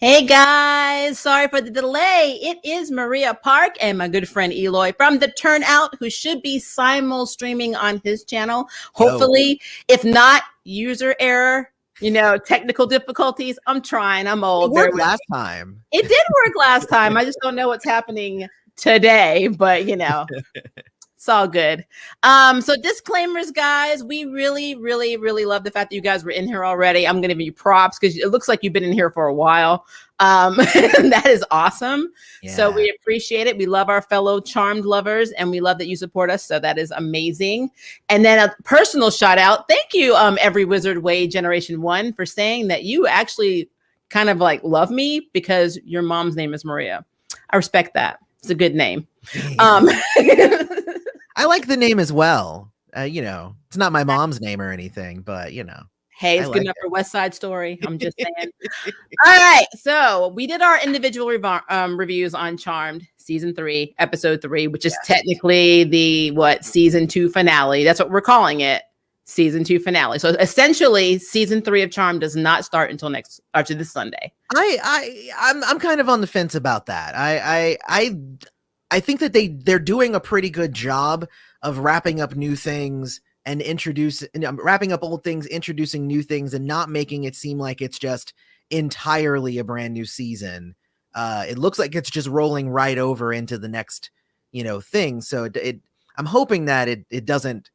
Hey guys, sorry for the delay. It is Maria Park and my good friend Eloy from the Turnout, who should be simul streaming on his channel. Hopefully, if not, user error, technical difficulties. I'm trying. I'm old. It worked last time. It did work last time. I just don't know what's happening today, but it's all good. So disclaimers, guys. We really, really, really love the fact that you guys were in here already. I'm going to give you props because it looks like you've been in here for a while. That is awesome. Yeah. So we appreciate it. We love our fellow Charmed lovers, and we love that you support us. So that is amazing. And then a personal shout out. Thank you, Every Wizard Way Generation 1, for saying that you actually kind of like love me because your mom's name is Maria. I respect that. It's a good name. I like the name as well. It's not my mom's name or anything, but hey, it's good enough for West Side Story. I'm just saying. All right, so we did our individual reviews on Charmed season 3, episode 3, which is technically the season 2 finale. That's what we're calling it, season 2 finale. So essentially, season 3 of Charmed does not start until this Sunday. I'm kind of on the fence about that. I think that they're doing a pretty good job of wrapping up new things and wrapping up old things, introducing new things, and not making it seem like it's just entirely a brand new season. It looks like it's just rolling right over into the next, thing. So I'm hoping that it doesn't.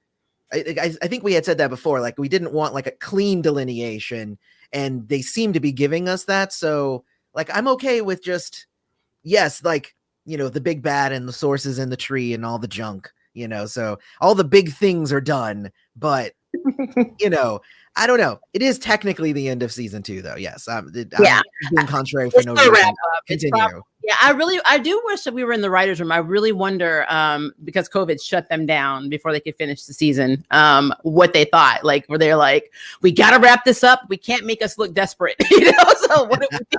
I think we had said that before. Like, we didn't want like a clean delineation, and they seem to be giving us that. So like, I'm okay with just the big bad and the sources in the tree and all the junk, so all the big things are done, but I don't know. It is technically the end of season 2 though. Yes. I'm being contrary for no reason. Continue. I do wish that we were in the writer's room. I really wonder, because COVID shut them down before they could finish the season, what they thought. Like, were they like, we got to wrap this up. We can't make us look desperate, so what do we do?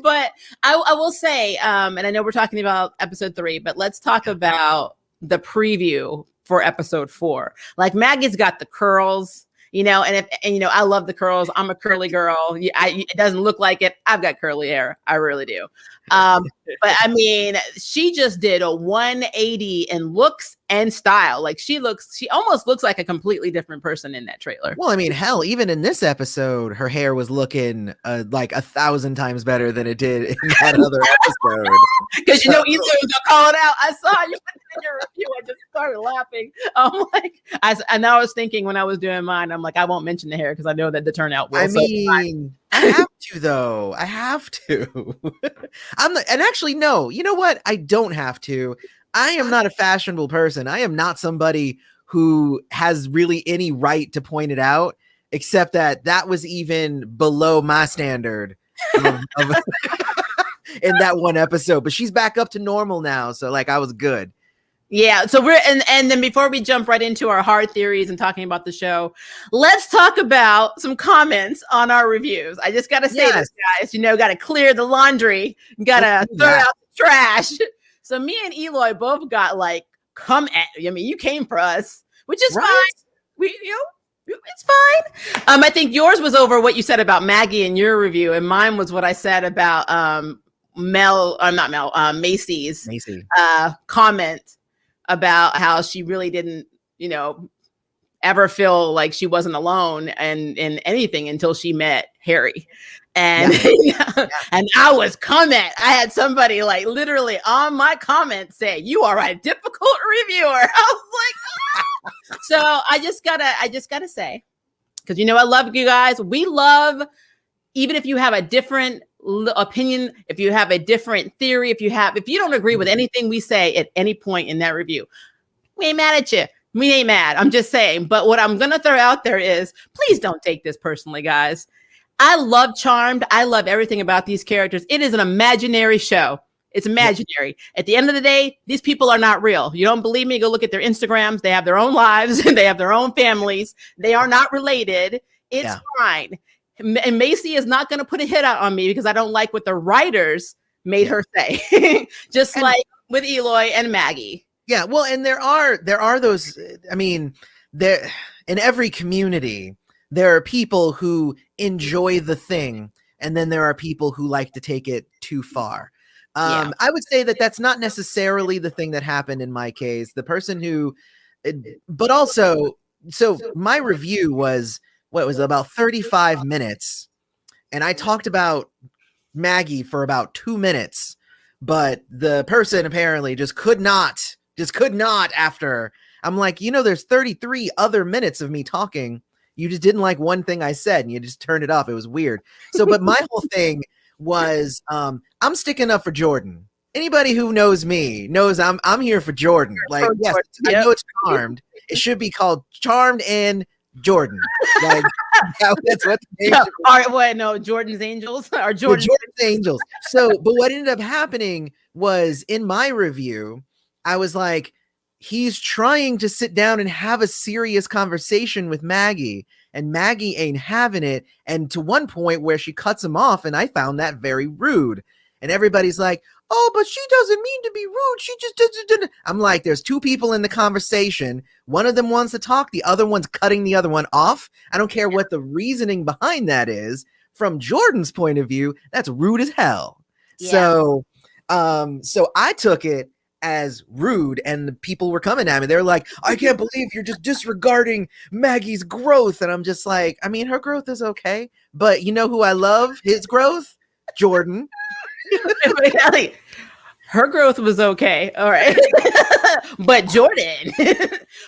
But I will say, and I know we're talking about episode 3, but let's talk about the preview for episode 4. Like, Maggie's got the curls, and I love the curls. I'm a curly girl. It doesn't look like it. I've got curly hair. I really do. But I mean, she just did a 180 in looks and style. Like, she almost looks like a completely different person in that trailer. Well, I mean, hell, even in this episode, her hair was looking like 1,000 times better than it did in that other episode. Because Ethan was gonna call it out. I saw you in your review. I just started laughing. I'm like, I was thinking when I was doing mine, I'm like, I won't mention the hair because I know that the turnout will. I have to, though. I have to. No, you know what? I don't have to. I am not a fashionable person. I am not somebody who has really any right to point it out, except that was even below my standard in that one episode. But she's back up to normal now. So like, I was good. Yeah, so and then before we jump right into our hard theories and talking about the show, let's talk about some comments on our reviews. I just got to say this, guys, got to clear the laundry, got to throw out the trash. So me and Eloy both got you came for us, which is fine. It's fine. I think yours was over what you said about Maggie in your review, and mine was what I said about Macy's comment about how she really didn't, ever feel like she wasn't alone and in anything until she met Harry. And and I had somebody like literally on my comment say, "You are a difficult reviewer." I was like, so I just gotta say, because I love you guys. We love, even if you have a different opinion, if you have a different theory, if you don't agree with anything we say at any point in that review, we ain't mad at you. We ain't mad. I'm just saying. But what I'm gonna throw out there is, please don't take this personally, guys. I love Charmed. I love everything about these characters. It is an imaginary show. It's imaginary. At the end of the day, these people are not real. You don't believe me? Go look at their Instagrams. They have their own lives. They have their own families. They are not related. It's fine. And Macy is not going to put a hit out on me because I don't like what the writers made her say. Like with Eloy and Maggie. Yeah, well, and there are those. I mean, there in every community, there are people who enjoy the thing and then there are people who like to take it too far. Yeah. I would say that that's not necessarily the thing that happened in my case. The person who, but also, so my review was, what was it, about 35 minutes, and I talked about Maggie for about 2 minutes, but the person apparently just could not after. I'm like, there's 33 other minutes of me talking. You just didn't like one thing I said and you just turned it off. It was weird. So, but my whole thing was, I'm sticking up for Jordan. Anybody who knows me knows I'm here for Jordan. Like, yes, I know it's Charmed. It should be called Charmed and Jordan. Like, that's what the name Jordan's Angels or Jordan's Angels. So, but what ended up happening was, in my review, I was like, he's trying to sit down and have a serious conversation with Maggie, and Maggie ain't having it. And to one point where she cuts him off, and I found that very rude. And everybody's like, oh, but she doesn't mean to be rude. She just doesn't. I'm like, there's two people in the conversation. One of them wants to talk. The other one's cutting the other one off. I don't care what the reasoning behind that is. From Jordan's point of view, that's rude as hell. Yeah. So I took it as rude, and the people were coming at me. They're like, I can't believe you're just disregarding Maggie's growth. And I'm just like, I mean, her growth is okay, but you know who I love his growth? Jordan. Her growth was okay. All right. But Jordan,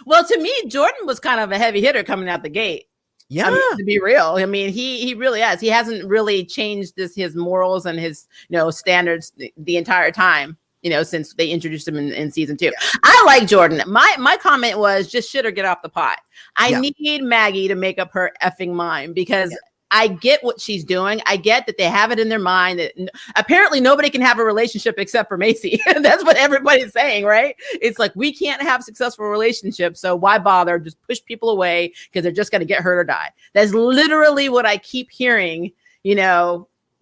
well, to me, Jordan was kind of a heavy hitter coming out the gate. Yeah. I mean, to be real. I mean, he really has. He hasn't really changed his morals and his, standards the entire time, since they introduced him in season 2. Yeah. I like Jordan. My comment was just shit or get off the pot. I need Maggie to make up her effing mind, because I get what she's doing. I get that they have it in their mind that apparently nobody can have a relationship except for Macy. That's what everybody's saying, right? It's like, we can't have successful relationships, so why bother? Just push people away because they're just going to get hurt or die. That's literally what I keep hearing,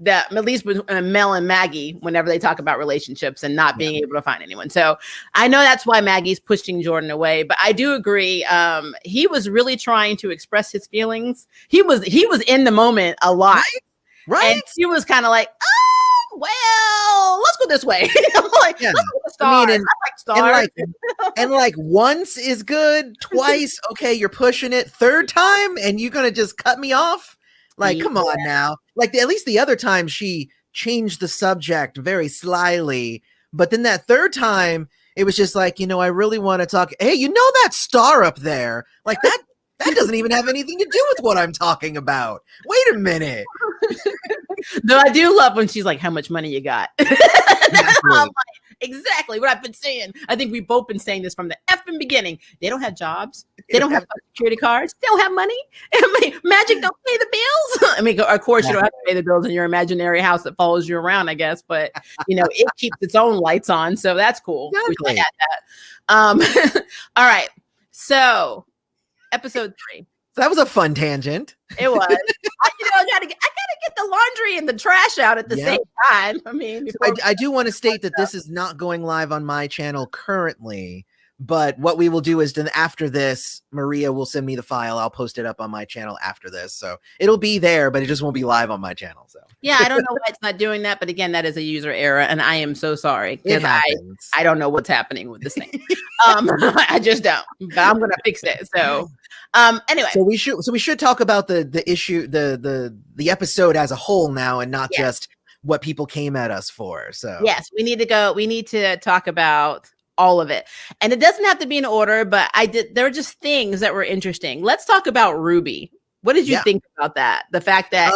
that at least with Mel and Maggie, whenever they talk about relationships and not being able to find anyone. So I know that's why Maggie's pushing Jordan away, but I do agree. He was really trying to express his feelings. He was in the moment a lot. Right. And she was kind of like, oh, well, let's go this way. I'm like, let's go with stars. I like stars. And like once is good, twice, okay, you're pushing it. Third time, and you're going to just cut me off? Like, come on now. Like, at least the other time she changed the subject very slyly. But then that third time, it was just like, I really want to talk. Hey, that star up there? Like, that doesn't even have anything to do with what I'm talking about. Wait a minute. Though I do love when she's like, how much money you got? I'm like, exactly what I've been saying. I think we've both been saying this from the effing beginning. They don't have jobs. They don't have security cards. They don't have money. I mean, Magic don't pay the bills. I mean, of course, you don't have to pay the bills in your imaginary house that follows you around, I guess. But, it keeps its own lights on. So that's cool. Exactly. We had that. All right. So episode 3. So that was a fun tangent. It was. I gotta get the laundry and the trash out at the same time. I mean, I do want to state that this is not going live on my channel currently, but what we will do is then after this, Maria will send me the file. I'll post it up on my channel after this. So it'll be there, but it just won't be live on my channel. So yeah, I don't know why it's not doing that, but again, that is a user error, and I am so sorry because I don't know what's happening with this thing. I just don't. But I'm gonna fix it. So anyway, so we should talk about the issue, the episode as a whole now, and not just what people came at us for. So yes, we need to talk about all of it, and it doesn't have to be in order, but there were just things that were interesting. Let's talk about Ruby. What did you think about that? The fact that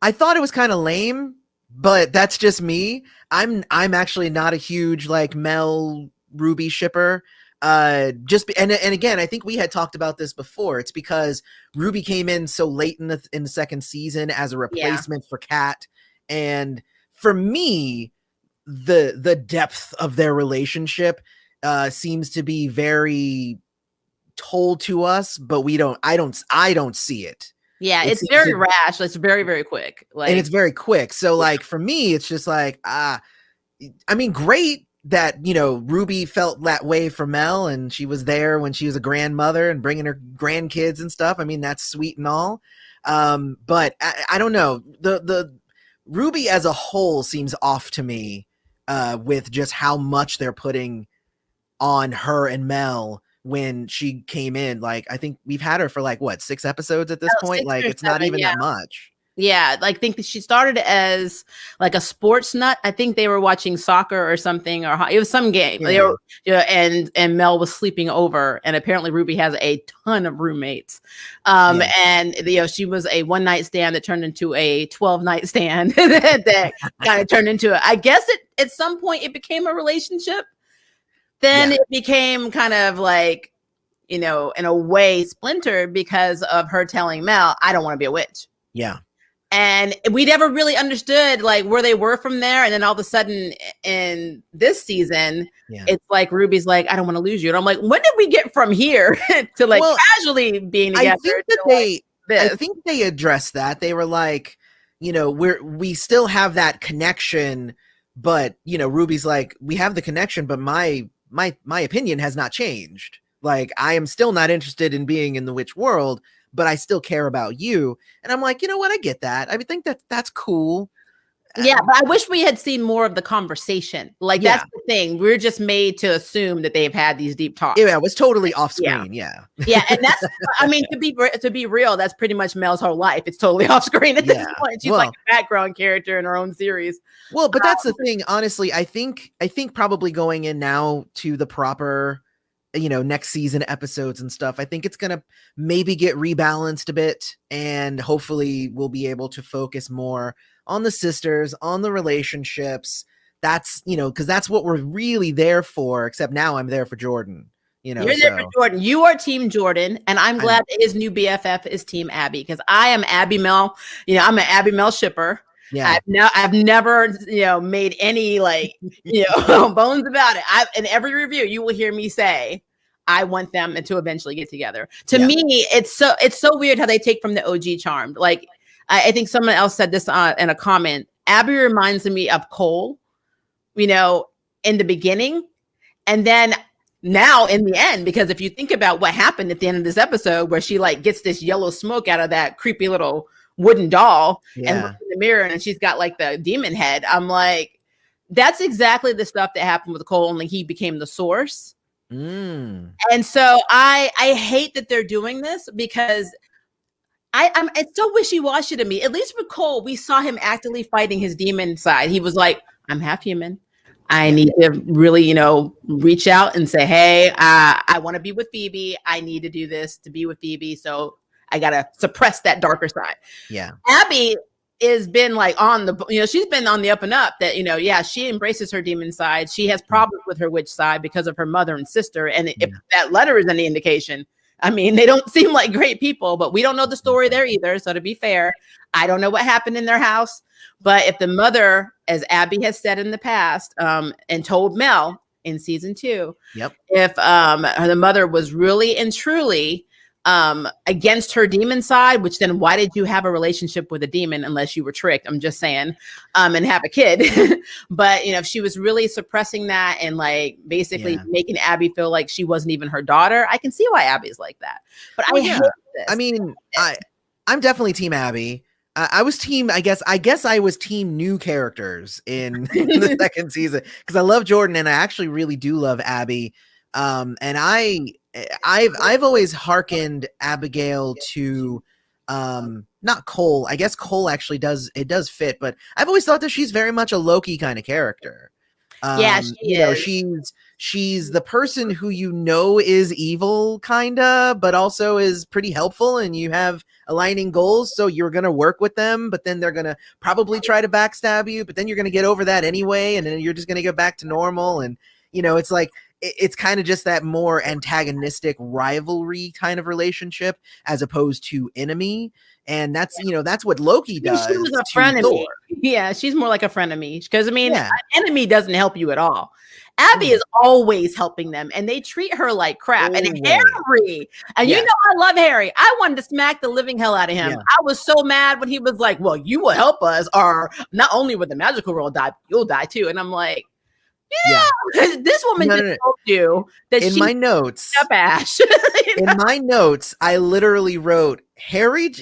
I thought it was kind of lame, but that's just me. I'm actually not a huge like Mel Ruby shipper. And again, I think we had talked about this before. It's because Ruby came in so late in the second season as a replacement for Kat, and for me, the depth of their relationship seems to be very told to us, but I don't see it. Yeah, it's very rash. It's very, very quick. And it's very quick. So like for me, it's just like, I mean, great that, Ruby felt that way for Mel, and she was there when she was a grandmother and bringing her grandkids and stuff. I mean, that's sweet and all. But I don't know. The Ruby as a whole seems off to me with just how much they're putting on her and Mel when she came in. Like, I think we've had her for like, what, 6 episodes at this point? Like, it's 7, not even that much. Yeah, like, I think that she started as like a sports nut. I think they were watching soccer or something, or it was some game. They were, and Mel was sleeping over, and apparently Ruby has a ton of roommates. And she was a one night stand that turned into a 12 night stand that kind of turned into I guess at some point it became a relationship. Then it became kind of like, in a way splintered because of her telling Mel, I don't want to be a witch. Yeah. And we never really understood like where they were from there. And then all of a sudden in this season, it's like Ruby's like, I don't want to lose you. And I'm like, when did we get from here to like casually being together? I think they addressed that. They were like, we still have that connection, but Ruby's like, we have the connection, but my opinion has not changed. Like, I am still not interested in being in the witch world, but I still care about you. And I'm like, you know what? I get that. I think that's cool. Yeah, but I wish we had seen more of the conversation. Like, that's the thing. We're just made to assume that they've had these deep talks. Yeah, it was totally off screen. Yeah. And that's, I mean, to be real, that's pretty much Mel's whole life. It's totally off screen at this point. She's like a background character in her own series. Well, but that's the thing. Honestly, I think probably going in now to the proper, next season episodes and stuff, I think it's going to maybe get rebalanced a bit, and hopefully we'll be able to focus more on the sisters, on the relationships. That's, because that's what we're really there for, except now I'm there for Jordan. You're there for Jordan. You are Team Jordan, and I'm glad that his new BFF is Team Abby, because I am Abby Mel. I'm an Abby Mel shipper. Yeah, I've never, made any bones about it. In every review, you will hear me say, I want them to eventually get together. To me, it's so weird how they take from the OG Charmed. Like, I think someone else said this in a comment. Abby reminds me of Cole, in the beginning, and then now in the end, because if you think about what happened at the end of this episode, where she like gets this yellow smoke out of that creepy little wooden doll and looks in the mirror, and she's got like the demon head. I'm like, that's exactly the stuff that happened with Cole, only he became the source. And so I hate that they're doing this, because it's so wishy-washy to me. At least with Cole, we saw him actively fighting his demon side. He was like, I'm half human. I need to really, reach out and say, hey, I want to be with Phoebe. I need to do this to be with Phoebe. So I got to suppress that darker side. Yeah. Abby has been like on the, she's been on the up and up that, she embraces her demon side. She has problems with her witch side because of her mother and sister. And if that letter is any indication, I mean, they don't seem like great people, but we don't know the story there either. So to be fair, I don't know what happened in their house. But if the mother, as Abby has said in the past, and told Mel in season 2, if the mother was really and truly against her demon side, which then why did you have a relationship with a demon unless you were tricked? I'm just saying, and have a kid. But if she was really suppressing that and like basically making Abby feel like she wasn't even her daughter, I can see why Abby's like that. But I hate this. I mean, I'm definitely Team Abby. I was team, I guess I was team new characters in the second season, because I love Jordan and I actually really do love Abby. And I've always hearkened Abigail to not Cole. I guess Cole actually does fit, but I've always thought that she's very much a Loki kind of character. She is. She's the person who is evil, kinda, but also is pretty helpful, and you have aligning goals, so you're gonna work with them, but then they're gonna probably try to backstab you, but then you're gonna get over that anyway, and then you're just gonna go back to normal. And it's like it's kind of just that more antagonistic rivalry kind of relationship as opposed to enemy. And that's that's what Loki does. She was a frenemy. Yeah, she's more like a frenemy, because I mean, an enemy doesn't help you at all. Abby is always helping them, and they treat her like crap. And Harry, and I love Harry. I wanted to smack the living hell out of him. I was so mad when he was like, well, you will help us, or not only would the magical world die, you'll die too. And I'm like, Yeah. This woman No, just no, no. told you that In she my notes, up Ash. in my notes, I literally wrote Harry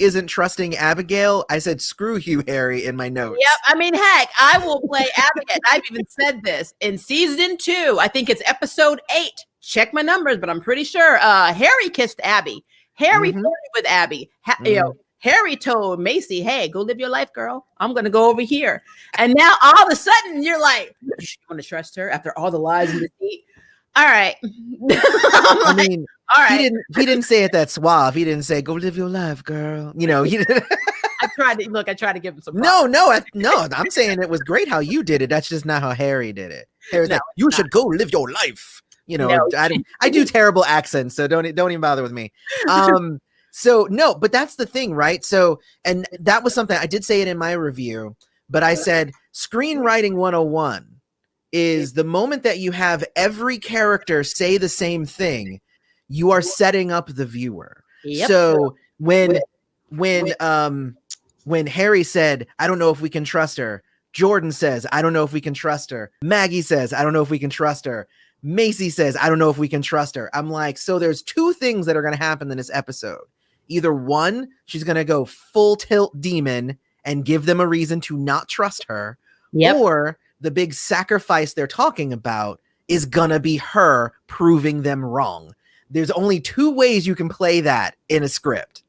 isn't trusting Abigail. I said, screw you, Harry, in my notes. Yep. I mean, heck, I will play Abigail. I've even said this in season 2. I think it's episode 8. Check my numbers, but I'm pretty sure Harry kissed Abby. Harry flirted with Abby. Harry told Macy, hey, go live your life, girl. I'm going to go over here. And now all of a sudden you're like, you want to trust her after all the lies and deceit? All right. I mean, all right. He didn't say it that suave. He didn't say, go live your life, girl. You know, he didn't. I tried to give him some props. No, I'm saying it was great how you did it. That's just not how Harry did it. Harry's like, you should go live your life. You know, no. I do terrible accents, so don't even bother with me. So no, but that's the thing, right? So, and that was something I did say it in my review, but I said screenwriting 101 is the moment that you have every character say the same thing, you are setting up the viewer. Yep. So when Harry said, I don't know if we can trust her, Jordan says, I don't know if we can trust her, Maggie says, I don't know if we can trust her, Macy says, I don't know if we can trust her. I'm like, so there's 2 things that are going to happen in this episode. Either one, she's going to go full tilt demon and give them a reason to not trust her, or the big sacrifice they're talking about is going to be her proving them wrong. There's only 2 ways you can play that in a script.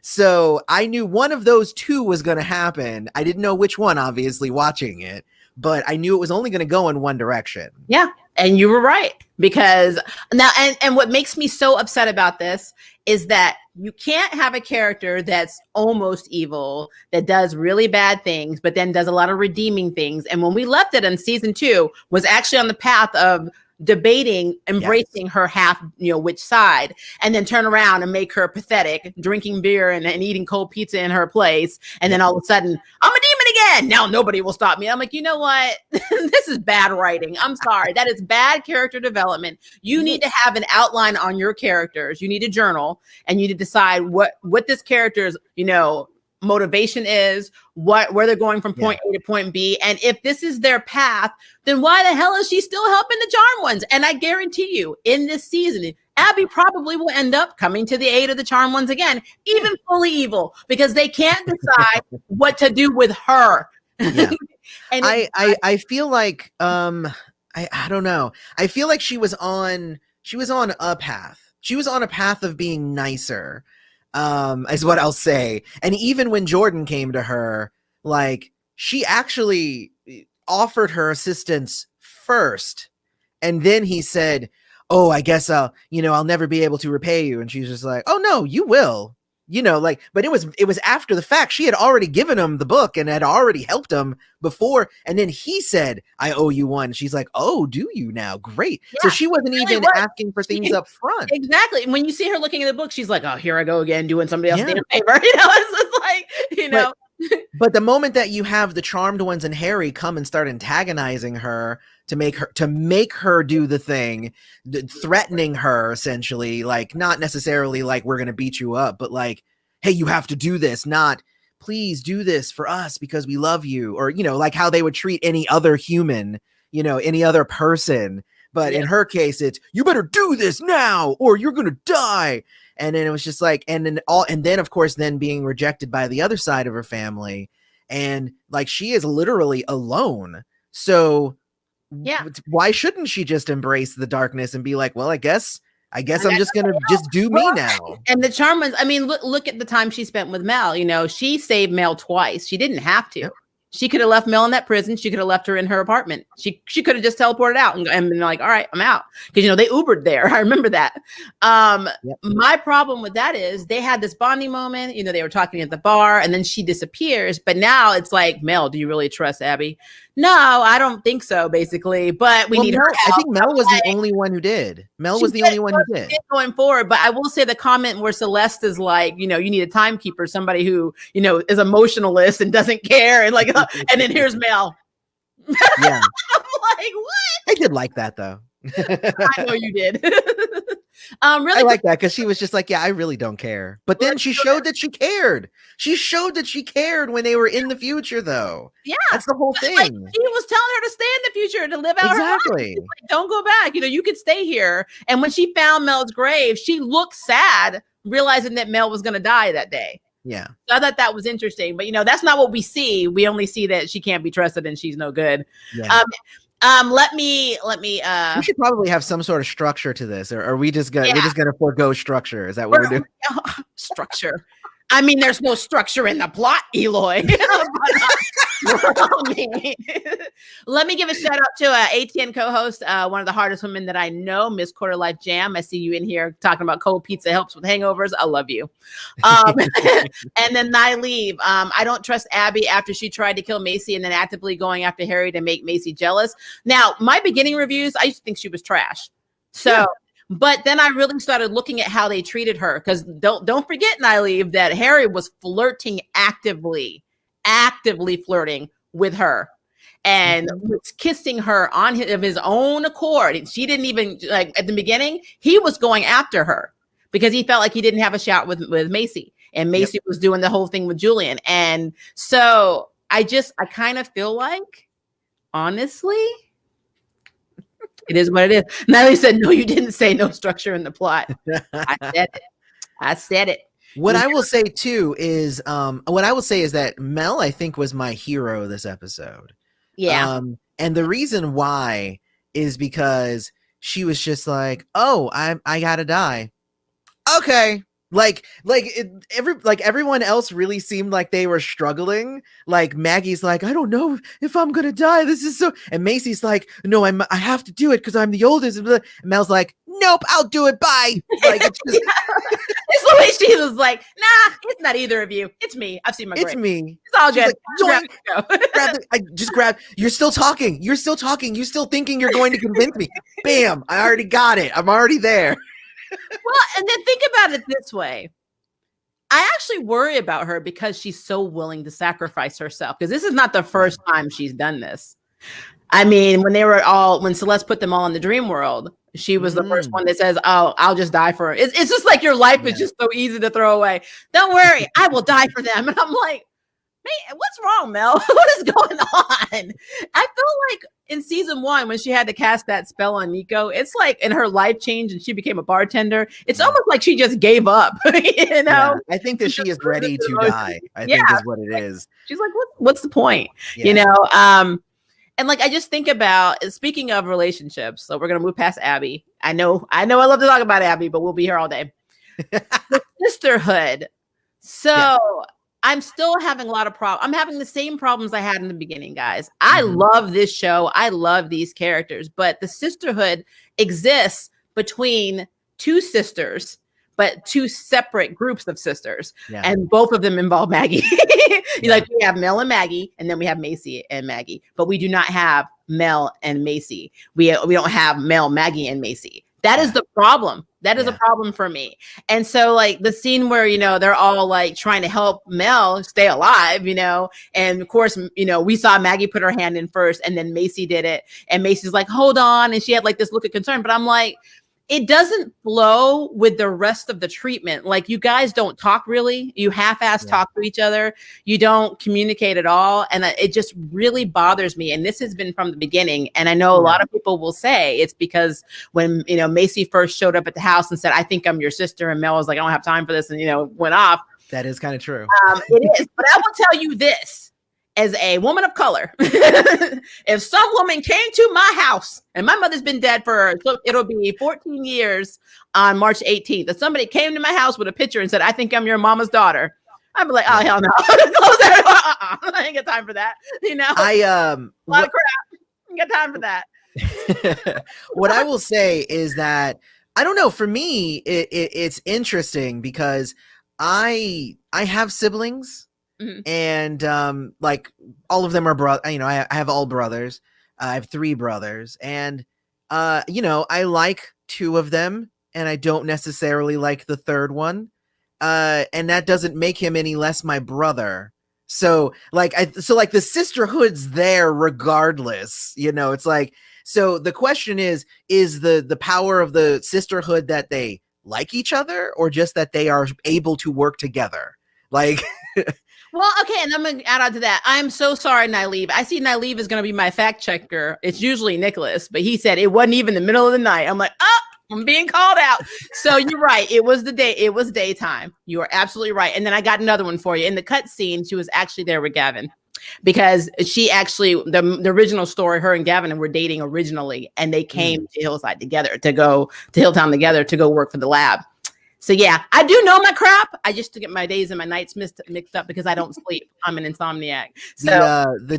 So I knew one of those 2 was going to happen. I didn't know which one, obviously, watching it, but I knew it was only going to go in one direction. Yeah. And you were right, because now, and what makes me so upset about this is that you can't have a character that's almost evil, that does really bad things, but then does a lot of redeeming things. And when we left it in season 2 was actually on the path of debating, embracing her half, which side, and then turn around and make her pathetic, drinking beer and eating cold pizza in her place. And then all of a sudden, I'm a demon again. Now nobody will stop me. I'm like, you know what? This is bad writing. I'm sorry. That is bad character development. You need to have an outline on your characters. You need a journal, and you need to decide what this character's, motivation is, where they're going from point A to point B. And if this is their path, then why the hell is she still helping the charmed ones? And I guarantee you, in this season, Abby probably will end up coming to the aid of the charmed ones again, even fully evil, because they can't decide what to do with her. Yeah. And I feel like I don't know. I feel like she was on a path. She was on a path of being nicer. Is what I'll say. And even when Jordan came to her, like, she actually offered her assistance first. And then he said, oh, I guess I'll never be able to repay you. And she's just like, oh no, you will. But it was after the fact. She had already given him the book and had already helped him before. And then he said, I owe you one. She's like, oh, do you now? Great. Yeah, so she wasn't even asking for things up front. Exactly. And when you see her looking at the book, she's like, oh, here I go again, doing somebody else's damn favor. It's just like, But the moment that you have the charmed ones and Harry come and start antagonizing her to make her do the thing, threatening her essentially, like, not necessarily like we're going to beat you up, but like, hey, you have to do this, not please do this for us because we love you, or, like how they would treat any other human, any other person. But in her case, it's, you better do this now or you're going to die. And then it was just like, and then of course, then being rejected by the other side of her family. And like, she is literally alone. So why shouldn't she just embrace the darkness and be like, well, I guess I'm just going to just do me now. And the charm ones, I mean, look at the time she spent with Mel. She saved Mel twice. She didn't have to. Yep. She could have left Mel in that prison. She could have left her in her apartment. She could have just teleported out and been like, all right, I'm out. Because, they Ubered there. I remember that. My problem with that is they had this bonding moment. They were talking at the bar and then she disappears. But now it's like, Mel, do you really trust Abby? No, I don't think so, basically. But we need her help. I think Mel was the only one who did. Mel was the only one who did. Going forward. But I will say the comment where Celeste is like, you need a timekeeper, somebody who, is emotionalist and doesn't care. And like, and then here's Mel. Yeah. I'm like, what? I did like that, though. I know you did. Really I like that because she was just like, yeah, I really don't care. But then she showed that she cared. She showed that she cared when they were in the future, though. Yeah, that's the whole thing. Like, he was telling her to stay in the future to live out her life. Like, don't go back. You could stay here. And when she found Mel's grave, she looked sad, realizing that Mel was going to die that day. Yeah. So I thought that was interesting. But that's not what we see. We only see that she can't be trusted and she's no good. Yeah. Let me we should probably have some sort of structure to this, or are we just gonna we're just gonna forego structure? Is that what we're doing? Structure. I mean, there's no structure in the plot, Eloy. Let me give a shout out to ATN co-host, one of the hardest women that I know, Miss Quarter Life Jam. I see you in here talking about cold pizza helps with hangovers. I love you. And then Nyleave, I don't trust Abby after she tried to kill Macy and then actively going after Harry to make Macy jealous. Now, my beginning reviews, I used to think she was trash. So, but then I really started looking at how they treated her, because don't forget, Nyleave, that Harry was flirting actively flirting with her and was kissing her of his own accord. She didn't even, like, at the beginning, he was going after her because he felt like he didn't have a shot with Macy, and Macy was doing the whole thing with Julian. And so I kind of feel like, honestly, it is what it is. Natalie said, no, you didn't say no structure in the plot. I said it. What I will say too is, that Mel, I think, was my hero this episode. Yeah. And the reason why is because she was just like, oh, I gotta die. Okay. Everyone else really seemed like they were struggling. Like Maggie's like, I don't know if I'm gonna die. This is so. And Macy's like, no, I have to do it because I'm the oldest. And Mel's like, nope, I'll do it. Bye. Like it's just. It's the way she was like, nah, it's not either of you. It's me. I've seen my grave. It's me. It's all good. Grab. You're still talking. You're still thinking you're going to convince me. Bam! I already got it. I'm already there. Well, and then think about it this way. I actually worry about her because she's so willing to sacrifice herself, because this is not the first time she's done this. I mean, when Celeste put them all in the dream world, she was the first one that says, oh, I'll just die for her. It's just like your life is just so easy to throw away. Don't worry, I will die for them. And I'm like, man, what's wrong, Mel? What is going on? I feel like in season 1, when she had to cast that spell on Nico, it's like, in her life changed and she became a bartender. It's almost like she just gave up, you know? I think that she is ready to die. I think is what it is. She's like, what's the point? You know? And like, I just think about, speaking of relationships, so we're going to move past Abby. I know I love to talk about Abby, but we'll be here all day. The Sisterhood. So I'm still having a lot of problems. I'm having the same problems I had in the beginning, guys. I love this show. I love these characters, but the Sisterhood exists between two sisters, but two separate groups of sisters. Yeah. And both of them involve Maggie. Like, we have Mel and Maggie, and then we have Macy and Maggie, but we do not have Mel and Macy. We don't have Mel, Maggie, and Macy. That is the problem. That is a problem for me. And so, like, the scene where, you know, they're all like trying to help Mel stay alive, you know, and of course, you know, we saw Maggie put her hand in first, and then Macy did it. And Macy's like, hold on. And she had like this look of concern, but I'm like, it doesn't flow with the rest of the treatment. Like, you guys don't talk really. You half-ass talk to each other. You don't communicate at all. And it just really bothers me. And this has been from the beginning. And I know a lot of people will say it's because when, you know, Macy first showed up at the house and said, I think I'm your sister. And Mel was like, I don't have time for this. And, you know, went off. That is kind of true. It is. But I will tell you this. As a woman of color, if some woman came to my house, and my mother's been dead for, so it'll be 14 years on March 18th. If somebody came to my house with a picture and said, I think I'm your mama's daughter, I'd be like, oh, hell no. Close that. I ain't got time for that. You know, a lot of crap. I ain't got time for that. What I will say is that, I don't know, for me, it's interesting because I have siblings. And like, all of them are brothers. You know, I have all brothers. I have 3 brothers, and you know, I like 2 of them, and I don't necessarily like the 3rd one. And that doesn't make him any less my brother. So like the sisterhood's there regardless. You know, it's like, So the question is the power of the sisterhood that they like each other, or just that they are able to work together? Like, well, okay, and I'm gonna add on to that. I'm so sorry, Nyleeb. I see Nyleeb is gonna be my fact checker. It's usually Nicholas, but he said it wasn't even the middle of the night. I'm like, oh, I'm being called out. So you're right. It was the day. It was daytime. You are absolutely right. And then I got another one for you. In the cut scene, she was actually there with Gavin, because she actually, the original story, her and Gavin were dating originally, and they came to Hillside together, to go to Hilltown together to go work for the lab. So yeah, I do know my crap. I just get my days and my nights mixed up because I don't sleep. I'm an insomniac. So the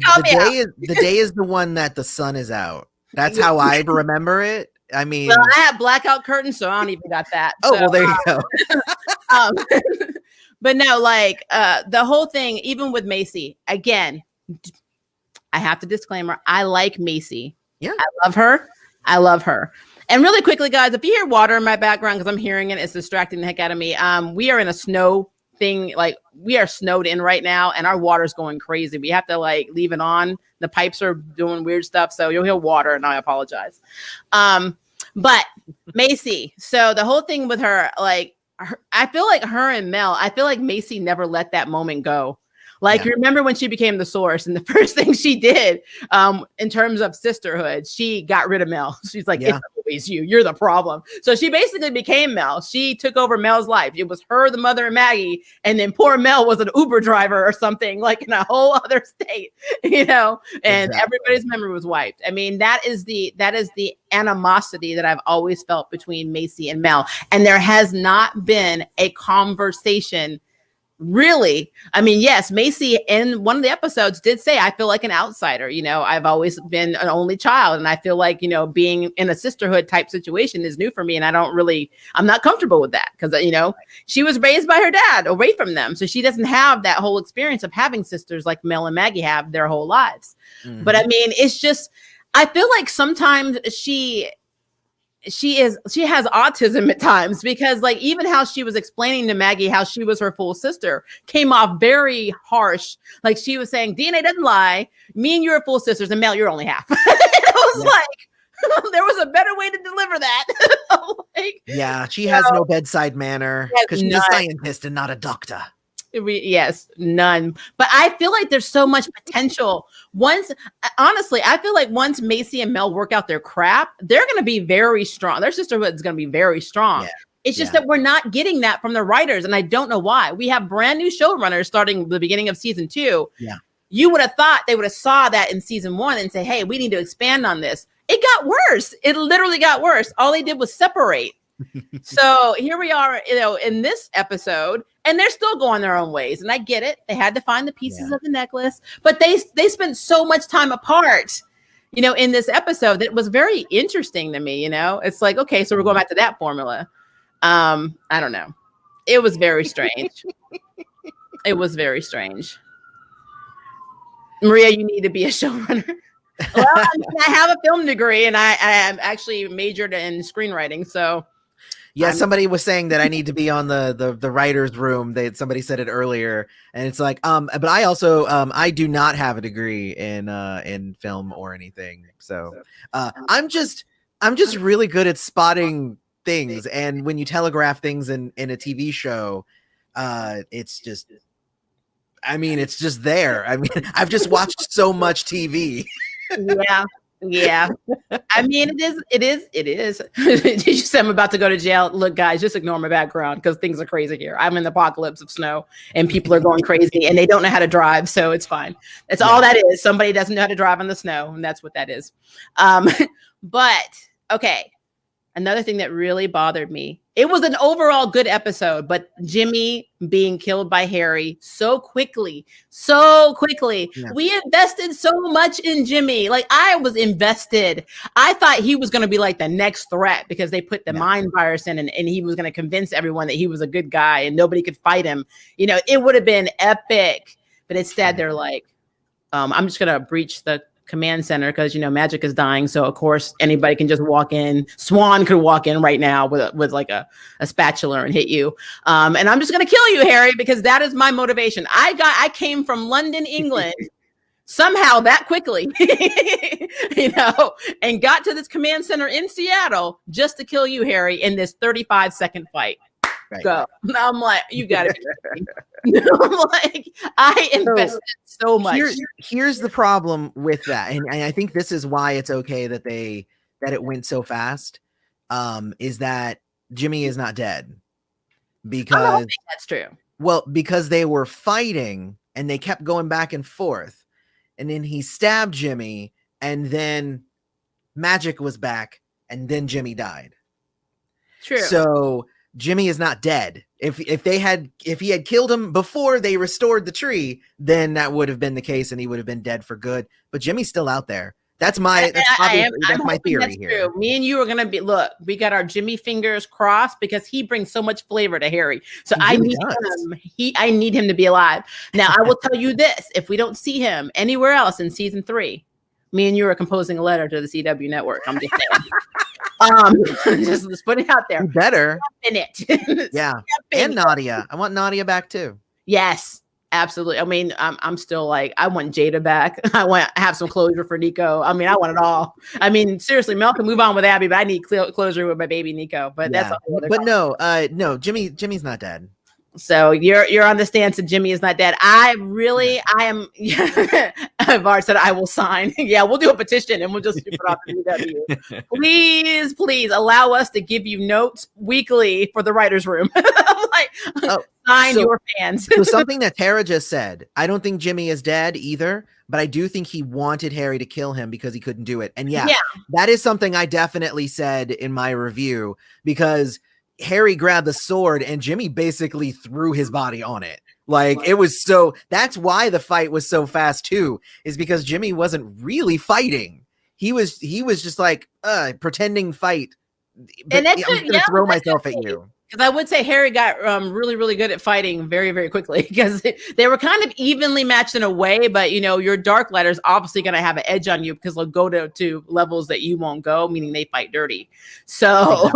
day is the one that the sun is out. That's how I remember it. I mean, well, I have blackout curtains, so I don't even got that. Oh, so, well, there you go. But no, like the whole thing, even with Macy, again, I have to disclaimer, I like Macy. Yeah. I love her. And really quickly, guys, if you hear water in my background, because I'm hearing it, it's distracting the heck out of me. We are in a snow thing. Like, we are snowed in right now, and our water's going crazy. We have to like leave it on. The pipes are doing weird stuff. So you'll hear water, and I apologize. But Macy, so the whole thing with her, like, I feel like her and Mel, I feel like Macy never let that moment go. Like, you remember when she became the source, and the first thing she did in terms of sisterhood, she got rid of Mel. She's like, it's always you. You're the problem. So she basically became Mel. She took over Mel's life. It was her, the mother, and Maggie. And then poor Mel was an Uber driver or something, like in a whole other state, you know, and everybody's memory was wiped. I mean, that is the animosity that I've always felt between Macy and Mel. And there has not been a conversation. Really, I mean, yes, Macy in one of the episodes did say, I feel like an outsider. You know, I've always been an only child, and I feel like, you know, being in a sisterhood type situation is new for me. And I'm not comfortable with that because, you know, she was raised by her dad away from them. So she doesn't have that whole experience of having sisters like Mel and Maggie have their whole lives. Mm-hmm. But I mean, it's just, I feel like sometimes she has autism at times, because like even how she was explaining to Maggie how she was her full sister came off very harsh. Like she was saying, DNA doesn't lie. Me and you are full sisters, and Mel, you're only half. I was like, there was a better way to deliver that. Like, she has no bedside manner because she's a scientist and not a doctor. Yes, none. But I feel like there's so much potential. Honestly, I feel like once Macy and Mel work out their crap, they're going to be very strong. Their sisterhood is going to be very strong. Yeah. It's just that we're not getting that from the writers, and I don't know why. We have brand new showrunners starting the beginning of season 2. Yeah. You would have thought they would have saw that in season 1 and say, hey, we need to expand on this. It got worse. It literally got worse. All they did was separate. So here we are, you know, in this episode, and they're still going their own ways. And I get it. They had to find the pieces of the necklace, but they spent so much time apart, you know, in this episode that it was very interesting to me. You know, it's like, okay, so we're going back to that formula. I don't know. It was very strange. It was very strange. Maria, you need to be a showrunner. Well, I have a film degree, and I am actually majored in screenwriting. So somebody was saying that I need to be on the writer's room. Somebody said it earlier, and it's like, but I also I do not have a degree in film or anything. So I'm just really good at spotting things, and when you telegraph things in a TV show, it's just there. I mean, I've just watched so much TV. Yeah. I mean, it is. Did you say I'm about to go to jail? Look, guys, just ignore my background because things are crazy here. I'm in the apocalypse of snow, and people are going crazy, and they don't know how to drive, so it's fine. That's all that is. Somebody doesn't know how to drive on the snow, and that's what that is. But okay. Another thing that really bothered me, it was an overall good episode, but Jimmy being killed by Harry so quickly. Yeah. We invested so much in Jimmy. Like, I was invested. I thought he was going to be like the next threat because they put the mind virus in, and he was going to convince everyone that he was a good guy and nobody could fight him. You know, it would have been epic. But instead they're like, I'm just going to breach the command center because, you know, magic is dying, so of course anybody can just walk in. Swan could walk in right now with like a spatula and hit you, and I'm just gonna kill you, Harry, because that is my motivation. I came from London, England somehow that quickly, and got to this command center in Seattle just to kill you, Harry, in this 35-second fight. Right. Go. I'm like, you gotta be kidding. I'm like, I invested so much. Here's the problem with that, and I think this is why it's okay that it went so fast. Is that Jimmy is not dead? Because I don't think that's true. Well, because they were fighting and they kept going back and forth, and then he stabbed Jimmy, and then magic was back, and then Jimmy died. True. So Jimmy is not dead. If he had killed him before they restored the tree, then that would have been the case, and he would have been dead for good. But Jimmy's still out there. That's my theory here. True. Me and you are gonna be. Look, we got our Jimmy fingers crossed because he brings so much flavor to Harry. So I need him. I need him to be alive. Now I will tell you this: if we don't see him anywhere else in season 3, me and you are composing a letter to the CW network. I'm just saying. Just put it out there. You better in it. Yeah, and Nadia. I want Nadia back too. Yes. Absolutely. I mean, I'm still like, I want Jada back. I want to have some closure for Nico. I mean, I want it all. I mean, seriously, Mel can move on with Abby, but I need closure with my baby Nico. But that's all. But no, Jimmy's not dead. So you're on the stance that Jimmy is not dead. I am. I've already said I will sign. Yeah, we'll do a petition and we'll just put it off to DW. Please allow us to give you notes weekly for the writers' room. Sign your fans. So something that Tara just said. I don't think Jimmy is dead either, but I do think he wanted Harry to kill him because he couldn't do it. And yeah, that is something I definitely said in my review, because Harry grabbed the sword and Jimmy basically threw his body on it. Like it was that's why the fight was so fast too, is because Jimmy wasn't really fighting. He was just like pretending fight. And I'm gonna throw myself at you. Because I would say Harry got really, really good at fighting very, very quickly, because they were kind of evenly matched in a way. But, your Dark Lighter is obviously going to have an edge on you because they'll go to levels that you won't go, meaning they fight dirty. So,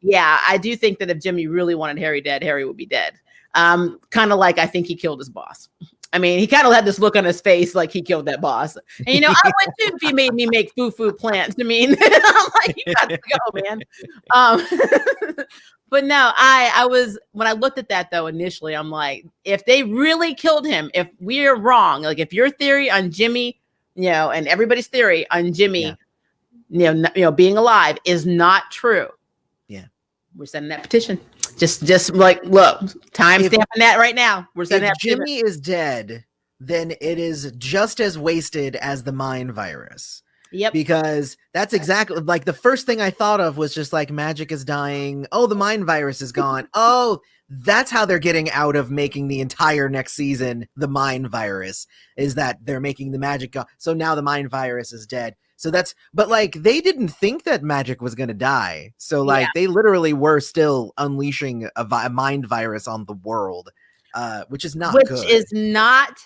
yeah, I do think that if Jimmy really wanted Harry dead, Harry would be dead. Kind of like I think he killed his boss. I mean, he kind of had this look on his face like he killed that boss. And, I would too if he made me make foo-foo plants. I mean, I'm like, you got to go, man. But no, I was, when I looked at that though, initially, I'm like, if they really killed him, if we're wrong, like if your theory on Jimmy, and everybody's theory on Jimmy, being alive is not true. Yeah. We're sending that petition. Just like, look, time stamping that right now. We're sending that petition. If Jimmy is dead, then it is just as wasted as the mind virus. Yep. Because that's exactly like the first thing I thought of was just like magic is dying. Oh, the mind virus is gone. Oh, that's how they're getting out of making the entire next season the mind virus, is that they're making the magic go. So now the mind virus is dead. So but like they didn't think that magic was going to die. So like they literally were still unleashing a mind virus on the world, which is not good. Which is not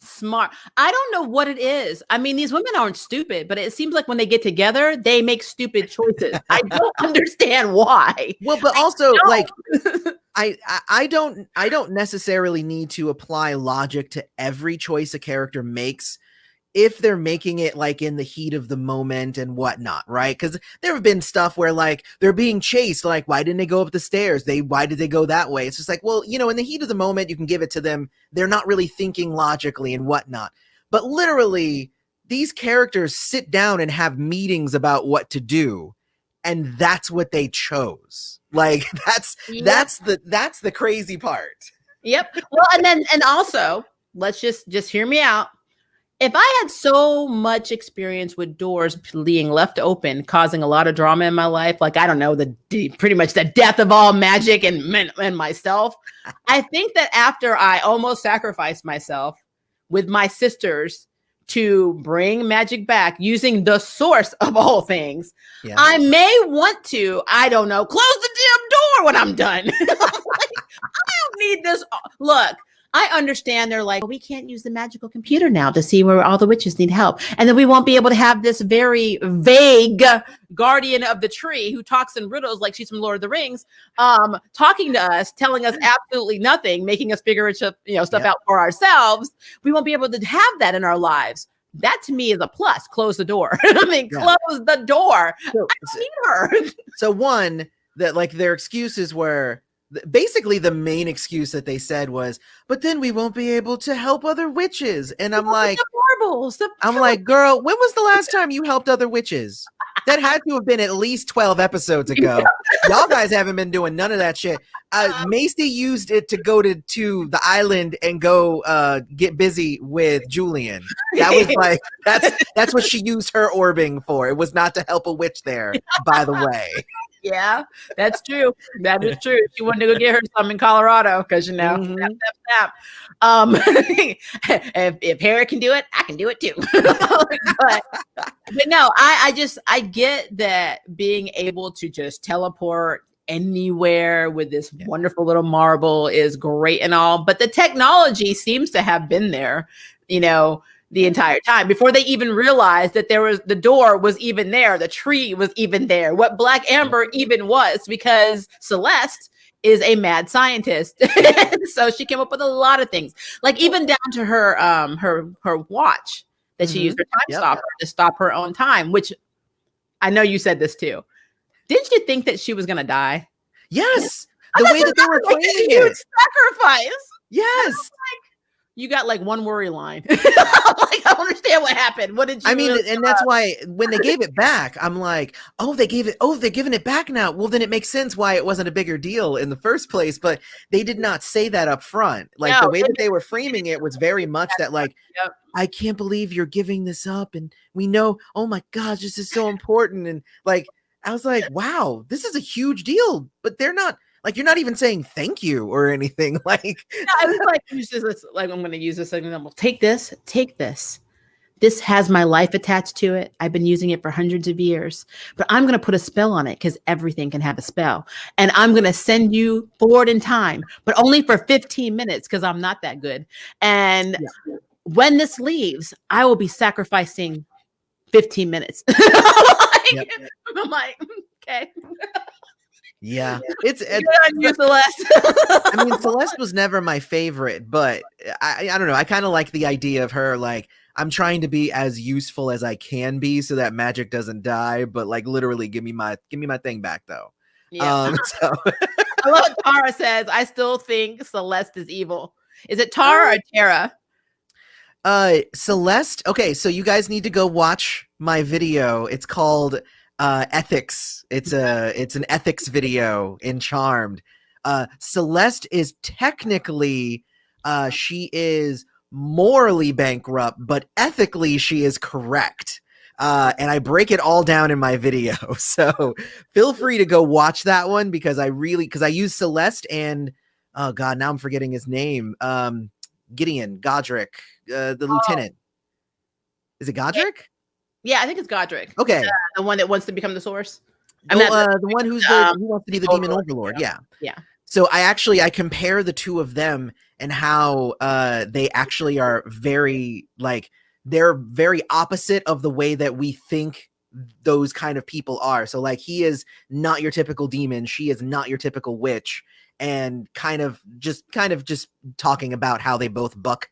smart. I don't know what it is. I mean, these women aren't stupid, but it seems like when they get together, they make stupid choices. I don't understand why. Well, but also like I don't necessarily need to apply logic to every choice a character makes if they're making it like in the heat of the moment and whatnot, right? Because there have been stuff where like they're being chased, like why didn't they go up the stairs? Why did they go that way? It's just like, well, in the heat of the moment, you can give it to them. They're not really thinking logically and whatnot. But literally, these characters sit down and have meetings about what to do, and that's what they chose. Like that's the crazy part. Yep. Well, and also let's just hear me out. If I had so much experience with doors being left open, causing a lot of drama in my life, like, I don't know, pretty much the death of all magic and myself, I think that after I almost sacrificed myself with my sisters to bring magic back using the source of all things, I may want to, I don't know, close the damn door when I'm done. Like, I don't need this. Look, I understand they're like, we can't use the magical computer now to see where all the witches need help. And then we won't be able to have this very vague guardian of the tree who talks in riddles like she's from Lord of the Rings, talking to us, telling us absolutely nothing, making us figure stuff out for ourselves. We won't be able to have that in our lives. That to me is a plus. Close the door. I mean, close the door. So, I don't need her. So one, that like their excuses were, basically the main excuse that they said was, but then we won't be able to help other witches. And I'm like, I'm like, girl, when was the last time you helped other witches? That had to have been at least 12 episodes ago. Y'all guys haven't been doing none of that shit. Macy used it to go to the island and go get busy with Julian. That was like, that's what she used her orbing for. It was not to help a witch there, by the way. Yeah, that's true. That is true. She wanted to go get her some in Colorado because snap. If Harry can do it, I can do it too. but no, I get that being able to just teleport anywhere with this wonderful little marble is great and all, but the technology seems to have been there, the entire time before they even realized that the door was even there. The tree was even there. What Black Amber even was, because Celeste is a mad scientist. So she came up with a lot of things, like even down to her watch that she used, her time stopper to stop her own time, which I know you said this too. Didn't you think that she was going to die? Yes. The way that they were playing it. Sacrifice. Yes. You got like one worry line. Like, I don't understand what happened. What did you? I mean, and that's why when they gave it back, I'm like, they're giving it back now. Well, then it makes sense why it wasn't a bigger deal in the first place. But they did not say that up front. Like the way that they were framing it was very much that like, I can't believe you're giving this up, and we know, oh my gosh, this is so important. And like, I was like, wow, this is a huge deal. But they're not. Like, you're not even saying thank you or anything. Like, I was like, I'm going to use this example. Take this. This has my life attached to it. I've been using it for hundreds of years, but I'm going to put a spell on it because everything can have a spell. And I'm going to send you forward in time, but only for 15 minutes because I'm not that good. And when this leaves, I will be sacrificing 15 minutes. I'm like, okay. Yeah, Celeste. I mean, Celeste was never my favorite, but I don't know. I kind of like the idea of her like, I'm trying to be as useful as I can be so that magic doesn't die, but like literally give me my thing back though. Yeah. So I love what Tara says. I still think Celeste is evil. Is it Tara or Tara? Celeste. Okay, so you guys need to go watch my video. It's called ethics. It's an ethics video in Charmed. Celeste is technically she is morally bankrupt, but ethically she is correct. And I break it all down in my video. So feel free to go watch that one because I use Celeste and oh god, now I'm forgetting his name. Godric, the lieutenant. Is it Godric? Yeah, I think it's Godric. Okay. The one that wants to become the source. The one who wants to be the demon overlord. Yeah. So I compare the two of them and how they actually are very like, they're very opposite of the way that we think those kind of people are. So like, he is not your typical demon. She is not your typical witch. And kind of just talking about how they both buck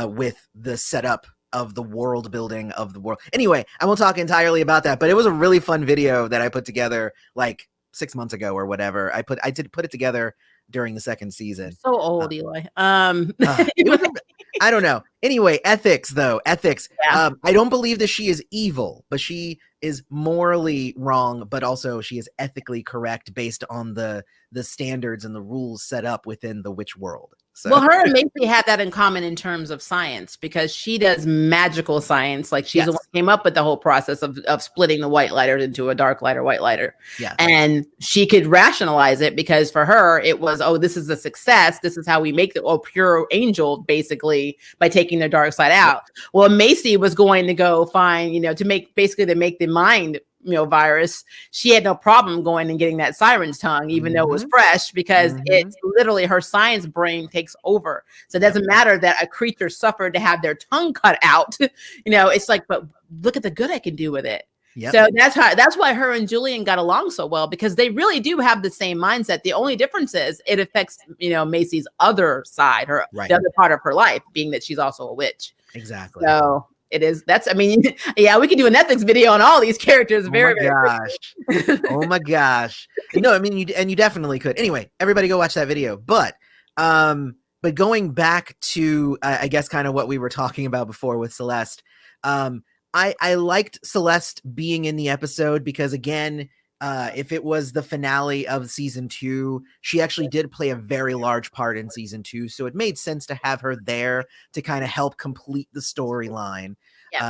with the setup of the world building of the world. Anyway, I won't talk entirely about that, but it was a really fun video that I put together like 6 months ago or whatever. I did put it together during the second season. So old, Eli. I don't know. Anyway, ethics. Yeah. I don't believe that she is evil, but she is morally wrong, but also she is ethically correct based on the standards and the rules set up within the witch world. So. Well, her and Macy have that in common in terms of science because she does magical science. Like she's the one who came up with the whole process of splitting the white lighter into a dark lighter, white lighter. Yeah. And she could rationalize it because for her, it was, this is a success. This is how we make the pure angel basically by taking their dark side out. Well, Macy was going to go find, to make the mind virus, she had no problem going and getting that siren's tongue, even though it was fresh, because it's literally her science brain takes over. So it doesn't matter that a creature suffered to have their tongue cut out. It's like, but look at the good I can do with it. Yep. So that's why her and Julian got along so well, because they really do have the same mindset. The only difference is it affects, Macy's other side, the other part of her life, being that she's also a witch. Exactly. So we could do a Netflix video on all these characters. Oh my gosh. No, I mean, you definitely could. Anyway, everybody go watch that video. But going back to, I guess, kind of what we were talking about before with Celeste, I liked Celeste being in the episode because, again, if it was the finale of season 2, she actually did play a very large part in season 2. So it made sense to have her there to kind of help complete the storyline.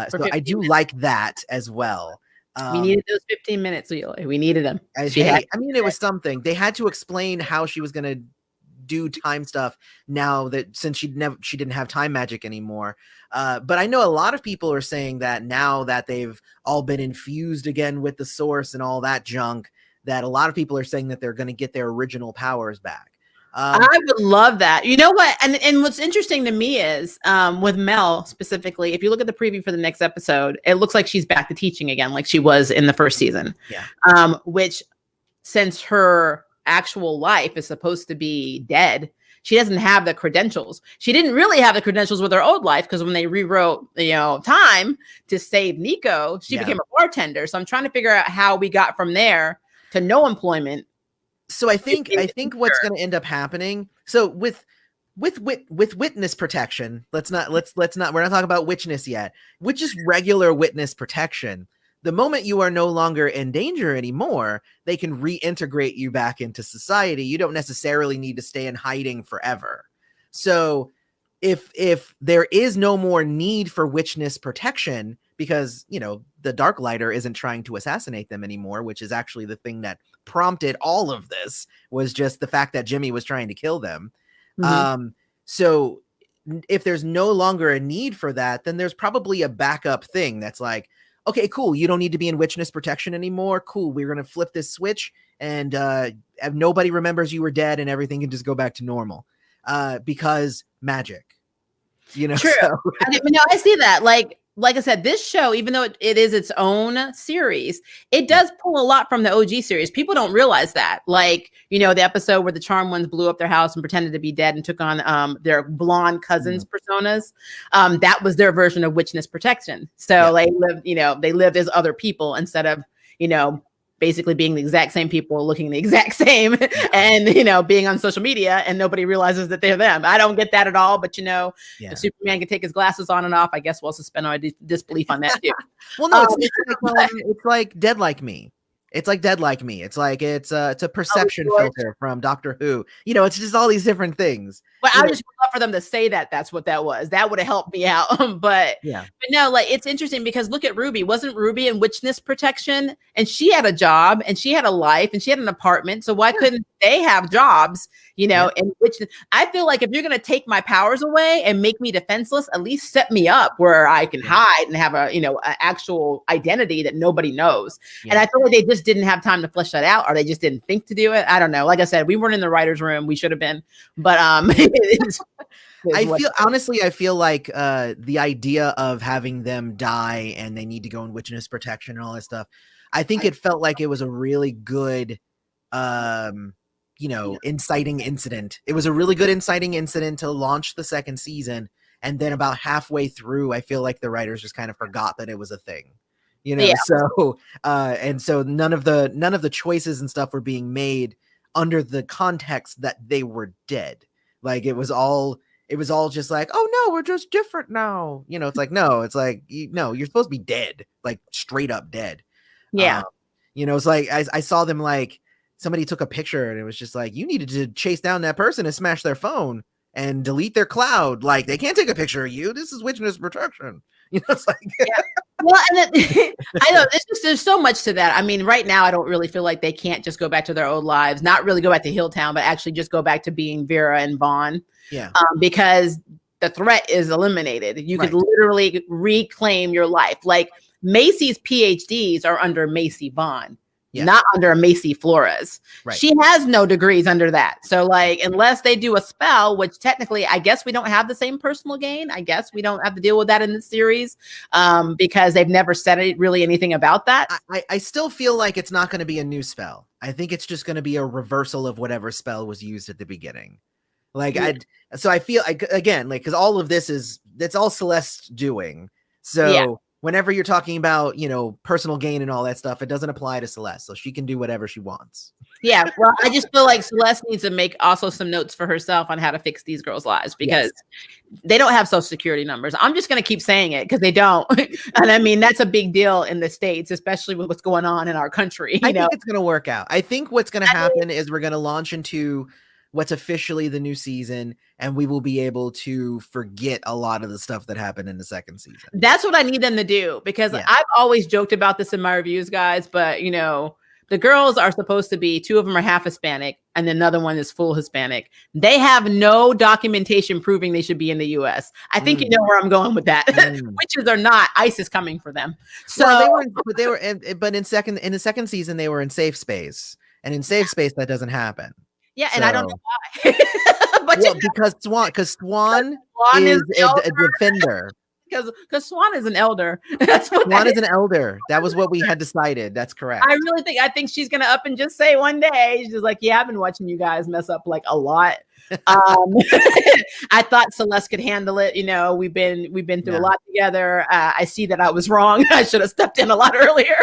So I do like that as well. We needed those 15 minutes. We needed them. It was something. They had to explain how she was going to do time stuff now that, since she didn't have time magic anymore. But I know a lot of people are saying that now that they've all been infused again with the source and all that junk, that a lot of people are saying that they're going to get their original powers back. I would love that. You know what? And what's interesting to me is with Mel specifically, if you look at the preview for the next episode, it looks like she's back to teaching again, like she was in the first season. Yeah. Which, since her actual life is supposed to be dead, she doesn't have the credentials. She didn't really have the credentials with her old life, because when they rewrote, time to save Nico, she became a bartender. So I'm trying to figure out how we got from there to no employment. So I think what's going to end up happening. So with witness protection, we're not talking about witchness yet. With just regular witness protection, the moment you are no longer in danger anymore, they can reintegrate you back into society. You don't necessarily need to stay in hiding forever. So if there is no more need for witchness protection, because, the Dark Lighter isn't trying to assassinate them anymore, which is actually the thing that prompted all of this, was just the fact that Jimmy was trying to kill them. So if there's no longer a need for that, then there's probably a backup thing that's like, okay, cool, you don't need to be in witness protection anymore. Cool, we're going to flip this switch, and nobody remembers you were dead, and everything can just go back to normal because magic. True. So. I see that. Like I said, this show, even though it is its own series, it does pull a lot from the OG series. People don't realize that. The episode where the Charmed Ones blew up their house and pretended to be dead and took on their blonde cousins' personas. That was their version of witchness protection. So they lived as other people instead of, basically being the exact same people, looking the exact same, and being on social media, and nobody realizes that they're them. I don't get that at all, but if Superman can take his glasses on and off, I guess we'll suspend our disbelief on that too. Well, no, it's like Dead Like Me. It's like Dead Like Me. It's like it's a perception filter from Doctor Who. It's just all these different things. But I just would love for them to say that that's what that was. That would have helped me out. But no, it's interesting because look at Ruby. Wasn't Ruby in witness protection? And she had a job, and she had a life, and she had an apartment. So why couldn't they have jobs? And which I feel like if you're going to take my powers away and make me defenseless, at least set me up where I can hide and have an actual identity that nobody knows. And I feel like they just didn't have time to flesh that out, or they just didn't think to do it. I don't know. Like I said, we weren't in the writer's room. We should have been, but I feel like the idea of having them die and they need to go in witness protection and all that stuff, I think it felt like it was a really good inciting incident. It was a really good inciting incident to launch the second season, and then about halfway through, I feel like the writers just kind of forgot that it was a thing. So and so none of the choices and stuff were being made under the context that they were dead. Like it was all just like, oh no, we're just different now. It's like, no, it's like, no, you're supposed to be dead, like straight up dead. Yeah. It's like, I saw them, like somebody took a picture and it was just like, you needed to chase down that person and smash their phone and delete their cloud. Like they can't take a picture of you. This is witness protection. It's like, well, and I know there's so much to that. I mean, right now, I don't really feel like they can't just go back to their old lives, not really go back to Hilltown, but actually just go back to being Vera and Vaughn. Yeah. Because the threat is eliminated. You could literally reclaim your life. Like Macy's PhDs are under Macy Vaughn. Yeah. Not under Macy Flores. Right. She has no degrees under that. So like, unless they do a spell, which technically, I guess we don't have the same personal gain. I guess we don't have to deal with that in the series because they've never said really anything about that. I still feel like it's not going to be a new spell. I think it's just going to be a reversal of whatever spell was used at the beginning. Like, yeah. So I feel again, like, because all of this that's all Celeste's doing. So yeah. Whenever you're talking about, you know, personal gain and all that stuff, it doesn't apply to Celeste. So she can do whatever she wants. Yeah. Well, I just feel like Celeste needs to make also some notes for herself on how to fix these girls' lives because they don't have social security numbers. I'm just going to keep saying it because they don't. And I mean, that's a big deal in the States, especially with what's going on in our country. I think it's going to work out. I think what's going to happen is we're going to launch into what's officially the new season, and we will be able to forget a lot of the stuff that happened in the second season. That's what I need them to do because I've always joked about this in my reviews, guys, but you know, the girls are supposed to be, 2 of them are half Hispanic and another one is full Hispanic. They have no documentation proving they should be in the US. I think you know where I'm going with that. Witches are not, ICE is coming for them. So well, but in the second season, they were in safe space, and in safe space, that doesn't happen. Yeah, and I don't know why. But well, because Swan is a defender. Because Swan is an elder. That's what Swan is an elder. That was what we had decided. That's correct. I think she's gonna up and just say one day, she's like, yeah, I've been watching you guys mess up like a lot. I thought Celeste could handle it. You know, we've been through a lot together. I see that I was wrong. I should have stepped in a lot earlier.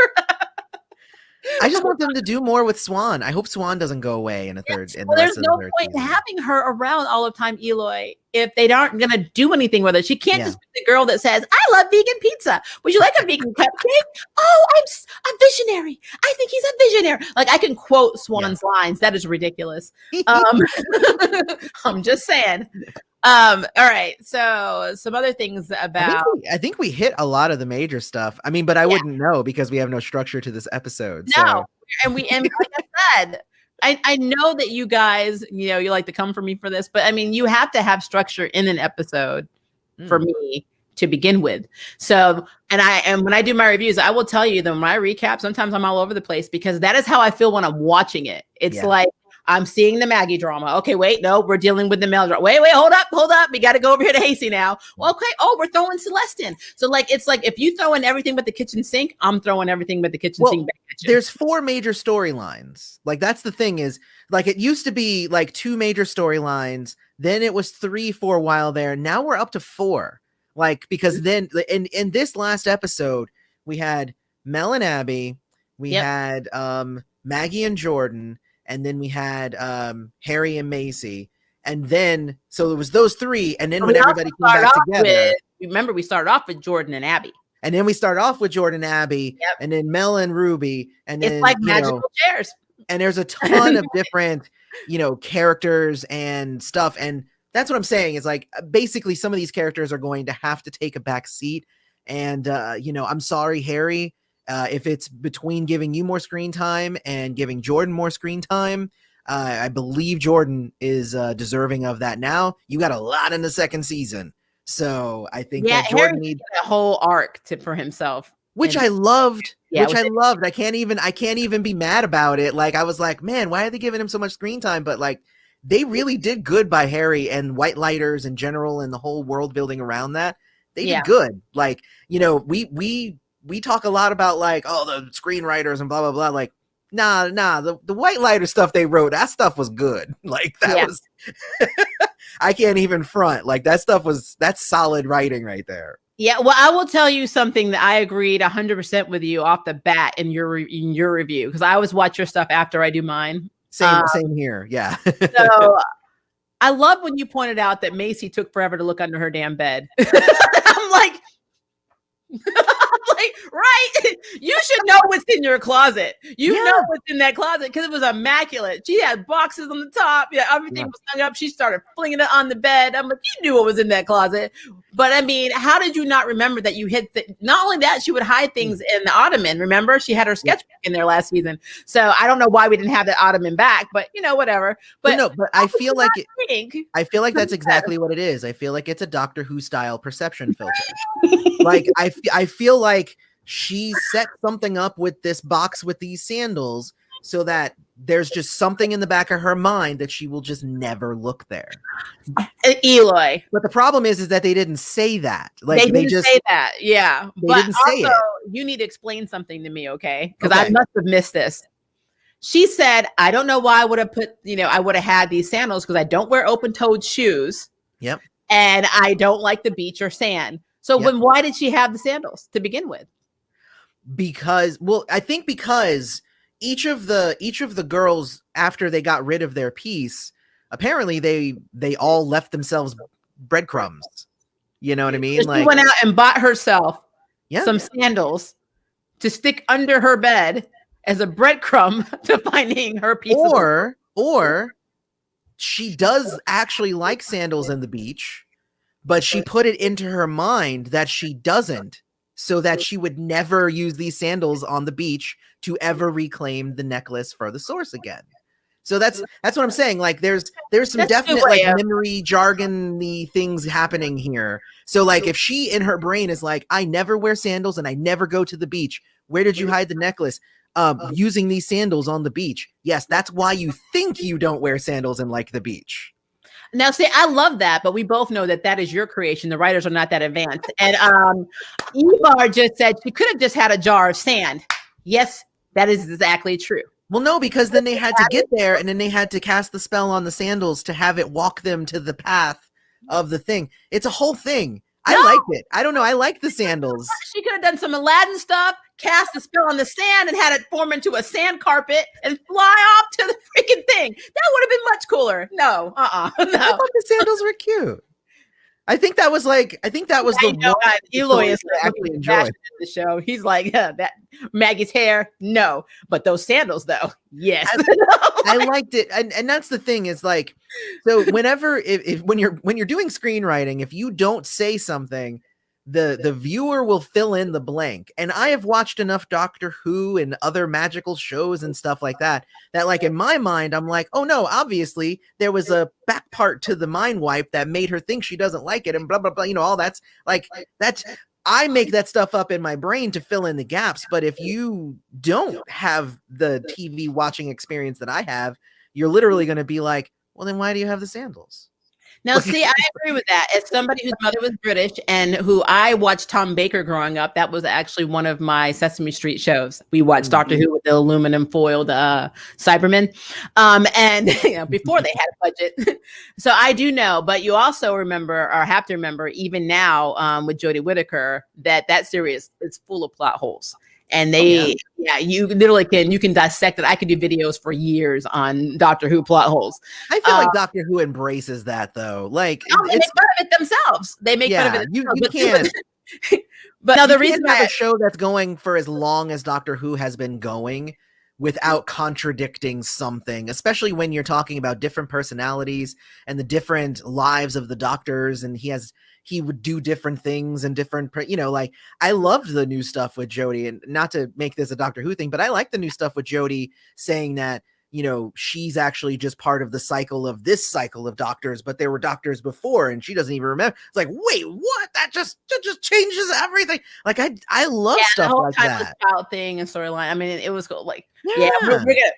I just want them to do more with Swan. I hope Swan doesn't go away in a third. Well, there's no point in having her around all the time, Eloy, if they aren't going to do anything with it. She can't just be the girl that says, I love vegan pizza. Would you like a vegan cupcake? Oh, I'm a visionary. I think he's a visionary. Like, I can quote Swan's lines. That is ridiculous. I'm just saying. All right. So some other things about. I think we hit a lot of the major stuff. I mean, but I wouldn't know because we have no structure to this episode. No, so. and like I said, I know that you guys, you know, you like to come for me for this, but I mean, you have to have structure in an episode for me to begin with. So, and when I do my reviews, I will tell you that my recap, sometimes I'm all over the place because that is how I feel when I'm watching it. It's like, I'm seeing the Maggie drama. Okay, wait, no, we're dealing with the Mel drama. Wait, hold up. We got to go over here to Hasty now. Well, okay, we're throwing Celeste in. So like, it's like, if you throw in everything but the kitchen sink, I'm throwing everything but the kitchen sink back at you. There's 4 major storylines. Like, that's the thing is, like, it used to be like 2 major storylines. Then it was 3 for a while there. Now we're up to 4. Like, because then in this last episode, we had Mel and Abby. We had Maggie and Jordan. And then we had Harry and Macy. And then, so it was those 3. And then when everybody came back together. Remember, we started off with Jordan and Abby. And then we started off with Jordan and Abby. Yep. And then Mel and Ruby. And then, it's like magical chairs. And there's a ton of different, you know, characters and stuff. And that's what I'm saying is like, basically some of these characters are going to have to take a back seat. And, you know, I'm sorry, Harry. If it's between giving you more screen time and giving Jordan more screen time, I believe Jordan is deserving of that now. You got a lot in the second season. So I think that Jordan needs a whole arc for himself. Which I loved. I loved. I can't even be mad about it. Like, I was like, man, why are they giving him so much screen time? But like, they really did good by Harry and White Lighters in general and the whole world building around that. They did good. Like, you know, we talk a lot about like, oh, the screenwriters and blah, blah, blah. Like, nah, the White Lighter stuff they wrote, that stuff was good. Like, that was, I can't even front. Like, that's solid writing right there. Yeah. Well, I will tell you something that I agreed 100% with you off the bat in your review. Cause I always watch your stuff after I do mine. Same here. Yeah. So I love when you pointed out that Macy took forever to look under her damn bed. I'm like, right? You should know what's in your closet. You know what's in that closet because it was immaculate. She had boxes on the top. Yeah, everything was hung up. She started flinging it on the bed. I'm like, you knew what was in that closet. But I mean, how did you not remember that you hid? Not only that, she would hide things in the ottoman. Remember, she had her sketchbook in there last season. So I don't know why we didn't have that ottoman back, but you know, whatever. But I feel like that's exactly what it is. I feel like it's a Doctor Who style perception filter. Like I feel like she set something up with this box with these sandals so that there's just something in the back of her mind that she will just never look there. Eloy. But the problem is that they didn't say that. Like they didn't say that. Yeah. They didn't say it. You need to explain something to me, okay? Because I must have missed this. She said, I don't know why I would have put, I would have had these sandals because I don't wear open-toed shoes. Yep. And I don't like the beach or sand. So why did she have the sandals to begin with? I think because each of the girls, after they got rid of their piece, apparently they all left themselves breadcrumbs. You know what I mean? So she went out and bought herself some sandals to stick under her bed as a breadcrumb to finding her piece. Or she does actually like sandals in the beach, but she put it into her mind that she doesn't, so that she would never use these sandals on the beach to ever reclaim the necklace for the source again. So that's what I'm saying. Like there's some definite like memory jargon-y things happening here. So like if she in her brain is like, I never wear sandals and I never go to the beach. Where did you hide the necklace? Using these sandals on the beach. Yes, that's why you think you don't wear sandals and like the beach. Now, see, I love that, but we both know that is your creation. The writers are not that advanced. And Evar just said she could have just had a jar of sand. Yes, that is exactly true. Well, no, because then they had to get there and then they had to cast the spell on the sandals to have it walk them to the path of the thing. It's a whole thing. I liked it. I don't know. I like the sandals. She could have done some Aladdin stuff, cast the spell on the sand and had it form into a sand carpet and fly off to the freaking thing. That would have been much cooler. No, no. I thought the sandals were cute. I think that was the one Eloy is actually enjoyed the show. He's like, that Maggie's hair, no, but those sandals though, yes. I liked it, and that's the thing is like, so whenever when you're doing screenwriting, if you don't say something, the viewer will fill in the blank. And I have watched enough Doctor Who and other magical shows and stuff like that like in my mind I'm like, oh no, obviously there was a back part to the mind wipe that made her think she doesn't like it and blah blah blah, all that's like that's I make that stuff up in my brain to fill in the gaps. But if you don't have the TV watching experience that I have, you're literally going to be like, well then why do you have the sandals? Now, see, I agree with that. As somebody whose mother was British and who I watched Tom Baker growing up, that was actually one of my Sesame Street shows. We watched Doctor Who with the aluminum foiled Cybermen, and before they had a budget. So I do know, but you also remember or have to remember, even now with Jodie Whittaker, that series is full of plot holes. And you literally can dissect it. I could do videos for years on Doctor Who plot holes. I feel like Doctor Who embraces that though. Like they make fun of it themselves. They make fun of it. You can't. But no, the reason I have a show that's going for as long as Doctor Who has been going without contradicting something, especially when you're talking about different personalities and the different lives of the doctors, and he would do different things and different, like I loved the new stuff with Jodie, and not to make this a Doctor Who thing, but I like the new stuff with Jodie saying that, she's actually just part of the cycle of this cycle of doctors, but there were doctors before and she doesn't even remember. It's like, wait, what? That just changes everything. Like I love stuff the whole like time that. Child thing and storyline. I mean, it was cool. Like,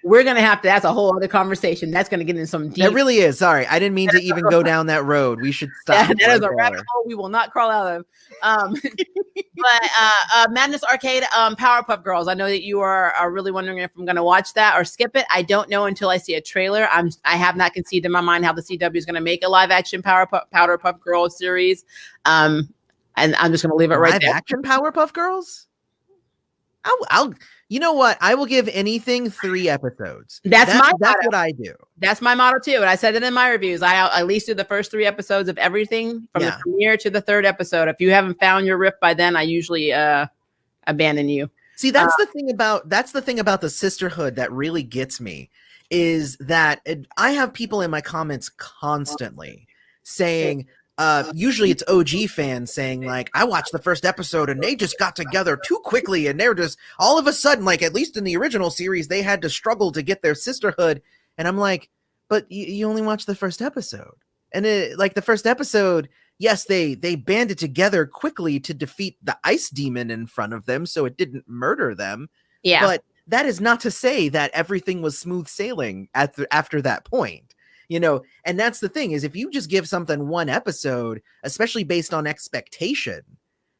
we're gonna have to. That's a whole other conversation. That's gonna get into some deep. It really is. Sorry, I didn't mean to even go down that road. We should stop. That is a rabbit hole we will not crawl out of. But Madness Arcade, Powerpuff Girls. I know that you are really wondering if I'm going to watch that or skip it. I don't know until I see a trailer. I have not conceived in my mind how the CW is going to make a live action Powerpuff Girls series. And I'm just going to leave it right there. Live action Powerpuff Girls? I'll you know what? I will give anything 3 episodes. That's what I do. That's my motto too. And I said it in my reviews. I at least do the first 3 episodes of everything from the premiere to the 3rd episode. If you haven't found your riff by then, I usually abandon you. See, that's the thing about the Sisterhood that really gets me, is that I have people in my comments constantly saying, usually it's OG fans saying like, I watched the first episode and they just got together too quickly and they're just all of a sudden, like at least in the original series, they had to struggle to get their sisterhood. And I'm like, but you only watched the first episode. And the first episode yes, they banded together quickly to defeat the ice demon in front of them, so it didn't murder them. Yeah. But that is not to say that everything was smooth sailing after that point. And that's the thing, is if you just give something one episode, especially based on expectation,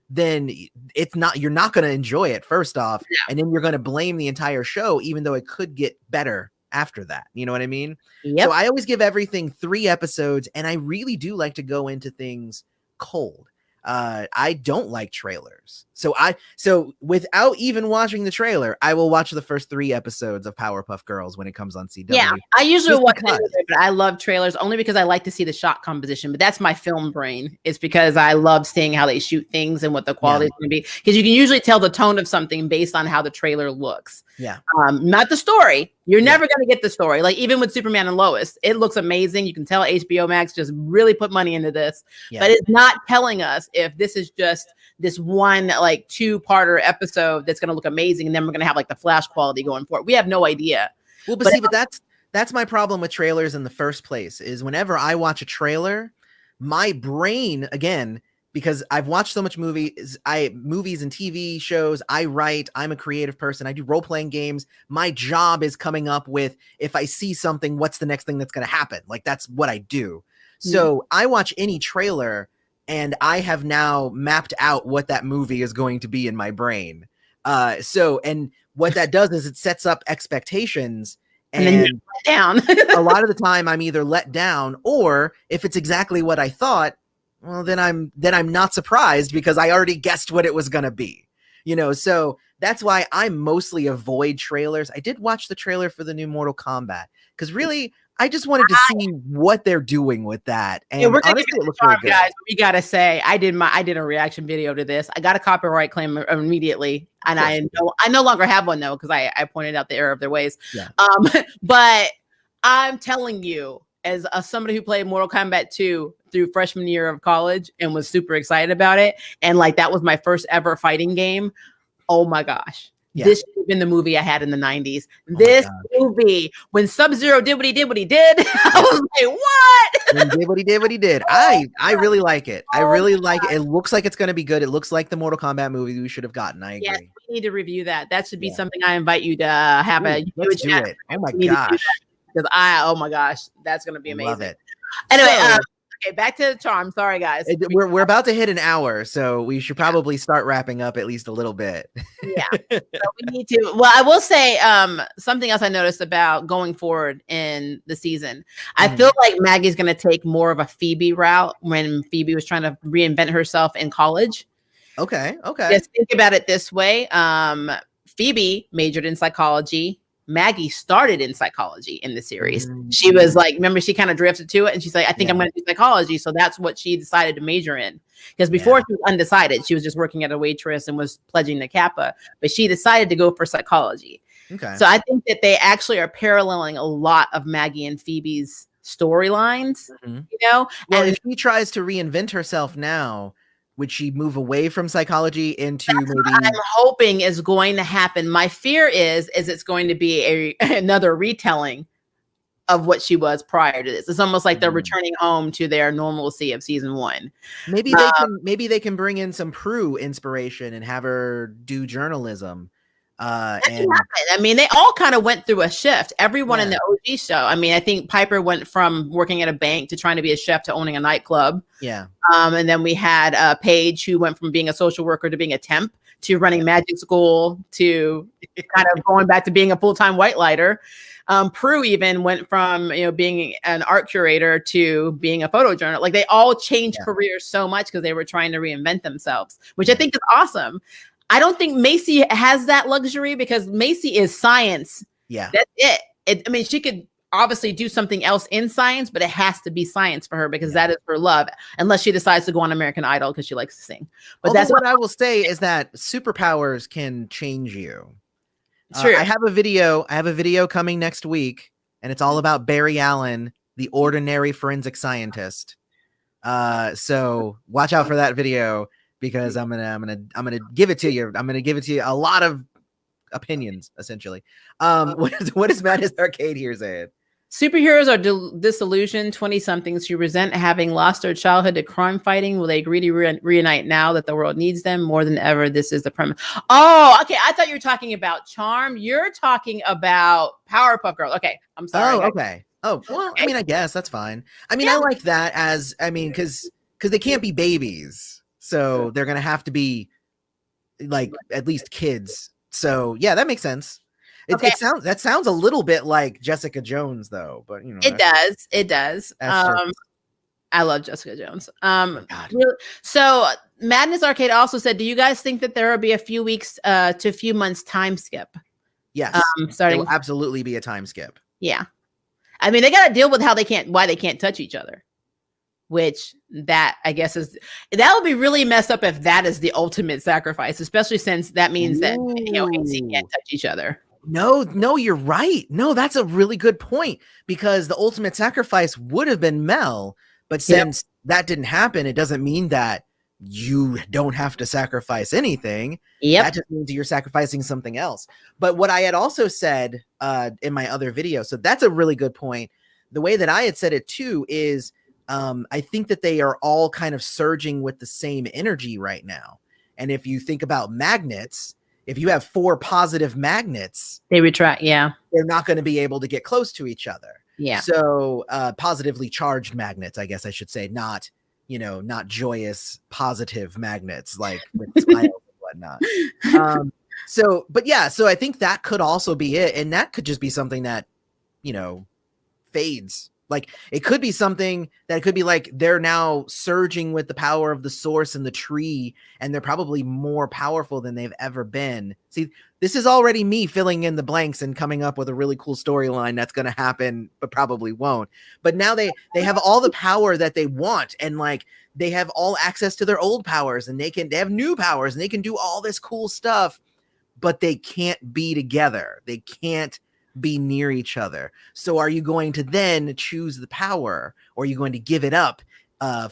then you're not going to enjoy it, first off, and then you're going to blame the entire show, even though it could get better after that. You know what I mean? Yep. So I always give everything 3 episodes, and I really do like to go into things cold. I don't like trailers. So without even watching the trailer, I will watch the first 3 episodes of Powerpuff Girls when it comes on CW. Yeah, I usually watch it, but I love trailers only because I like to see the shot composition. But that's my film brain. It's because I love seeing how they shoot things and what the quality is going to be. Because you can usually tell the tone of something based on how the trailer looks. Yeah. Not the story. You're never going to get the story. Like even with Superman and Lois, it looks amazing. You can tell HBO Max just really put money into this, but it's not telling us if this is just this one like 2-parter episode that's going to look amazing, and then we're going to have like the Flash quality going for it. We have no idea. Well, but that's my problem with trailers in the first place, is whenever I watch a trailer, my brain, again, because I've watched so much movies and TV shows, I'm a creative person. I do role-playing games. My job is coming up with, if I see something, what's the next thing that's going to happen? Like, that's what I do. So I watch any trailer, and I have now mapped out what that movie is going to be in my brain. And what that does is it sets up expectations, and then you let down. A lot of the time I'm either let down, or if it's exactly what I thought, well, then I'm not surprised, because I already guessed what it was going to be, so that's why I mostly avoid trailers. I did watch the trailer for the new Mortal Kombat, because really I just wanted to see what they're doing with that. And we're honestly, it looks really good. Guys, we got to say, I did a reaction video to this. I got a copyright claim immediately. And I no longer have one, though, because I pointed out the error of their ways. Yeah. But I'm telling you, as somebody who played Mortal Kombat 2 through freshman year of college and was super excited about it, and like that was my first ever fighting game. Oh my gosh. Yeah. This should have been the movie I had in the 90s. This movie, when Sub-Zero did what he did, I was like, what? When he did what he did. I really like it. I really like it. It looks like it's going to be good. It looks like the Mortal Kombat movie we should have gotten. I agree. Yes, we need to review that. That should be something I invite you to have. Let's do it. Oh my gosh. Because oh my gosh, that's going to be amazing. Love it. Anyway, okay, back to the charm. Sorry, guys. We're about to hit an hour, so we should probably start wrapping up at least a little bit. Yeah, so we need to. Well, I will say something else I noticed about going forward in the season. I feel like Maggie's going to take more of a Phoebe route when Phoebe was trying to reinvent herself in college. Okay. Just think about it this way. Phoebe majored in psychology. Maggie started in psychology in the series. She was like, remember, she kind of drifted to it, and she's like, I think I'm going to do psychology. So that's what she decided to major in. Because before she was undecided, she was just working at a waitress and was pledging to Kappa, but she decided to go for psychology. Okay. So I think that they actually are paralleling a lot of Maggie and Phoebe's storylines, Well, and if she tries to reinvent herself now, would she move away from psychology into maybe? I'm hoping is going to happen. My fear is it's going to be another retelling of what she was prior to this. It's almost like they're returning home to their normalcy of season 1. Maybe they can bring in some Prue inspiration and have her do journalism. I mean, they all kind of went through a shift. Everyone in the OG show. I mean, I think Piper went from working at a bank to trying to be a chef to owning a nightclub. Yeah. And then we had Paige, who went from being a social worker to being a temp to running magic school to kind of going back to being a full-time white lighter. Prue even went from being an art curator to being a photojournalist. Like they all changed careers so much because they were trying to reinvent themselves, which I think is awesome. I don't think Macy has that luxury because Macy is science. Yeah. That's it. I mean, she could obviously do something else in science, but it has to be science for her because that is her love, unless she decides to go on American Idol because she likes to sing. But that's what I will say is that superpowers can change you. True. I have a video coming next week, and it's all about Barry Allen, the ordinary forensic scientist. So watch out for that video. Because I'm gonna give it to you. I'm gonna give it to you a lot of opinions, essentially. What is Madness Arcade here saying? Superheroes are disillusioned 20-somethings who resent having lost their childhood to crime fighting. Will they agree to reunite now that the world needs them more than ever? This is the premise. Oh, okay. I thought you were talking about Charm. You're talking about Powerpuff Girls. Okay, I'm sorry. Oh, okay. Oh, well, I mean, I guess that's fine. I mean, I like that because they can't be babies, so they're gonna have to be like at least kids. So yeah, that makes sense. It sounds a little bit like Jessica Jones though, but you know it does. I love Jessica Jones. So Madness Arcade also said, do you guys think that there will be a few weeks to a few months time skip? Yes, there will absolutely be a time skip. Yeah, I mean they got to deal with why they can't touch each other, which that I guess that would be really messed up if that is the ultimate sacrifice, especially since that means that AC can't touch each other. No, you're right. No, that's a really good point because the ultimate sacrifice would have been Mel, but since that didn't happen, it doesn't mean that you don't have to sacrifice anything. That just means you're sacrificing something else. But what I had also said in my other video, so that's a really good point. The way that I had said it too is I think that they are all kind of surging with the same energy right now. And if you think about magnets, if you have 4 positive magnets, they retract. Yeah. They're not going to be able to get close to each other. Yeah. So positively charged magnets, I guess I should say, not joyous, positive magnets like with smiles and whatnot. So I think that could also be it. And that could just be something that, fades. Like it could be something that could be like they're now surging with the power of the source and the tree, and they're probably more powerful than they've ever been. See, this is already me filling in the blanks and coming up with a really cool storyline that's going to happen, but probably won't. But now they have all the power that they want, and like they have all access to their old powers, and they have new powers, and they can do all this cool stuff, but they can't be together. They can't be near each other. So are you going to then choose the power, or are you going to give it up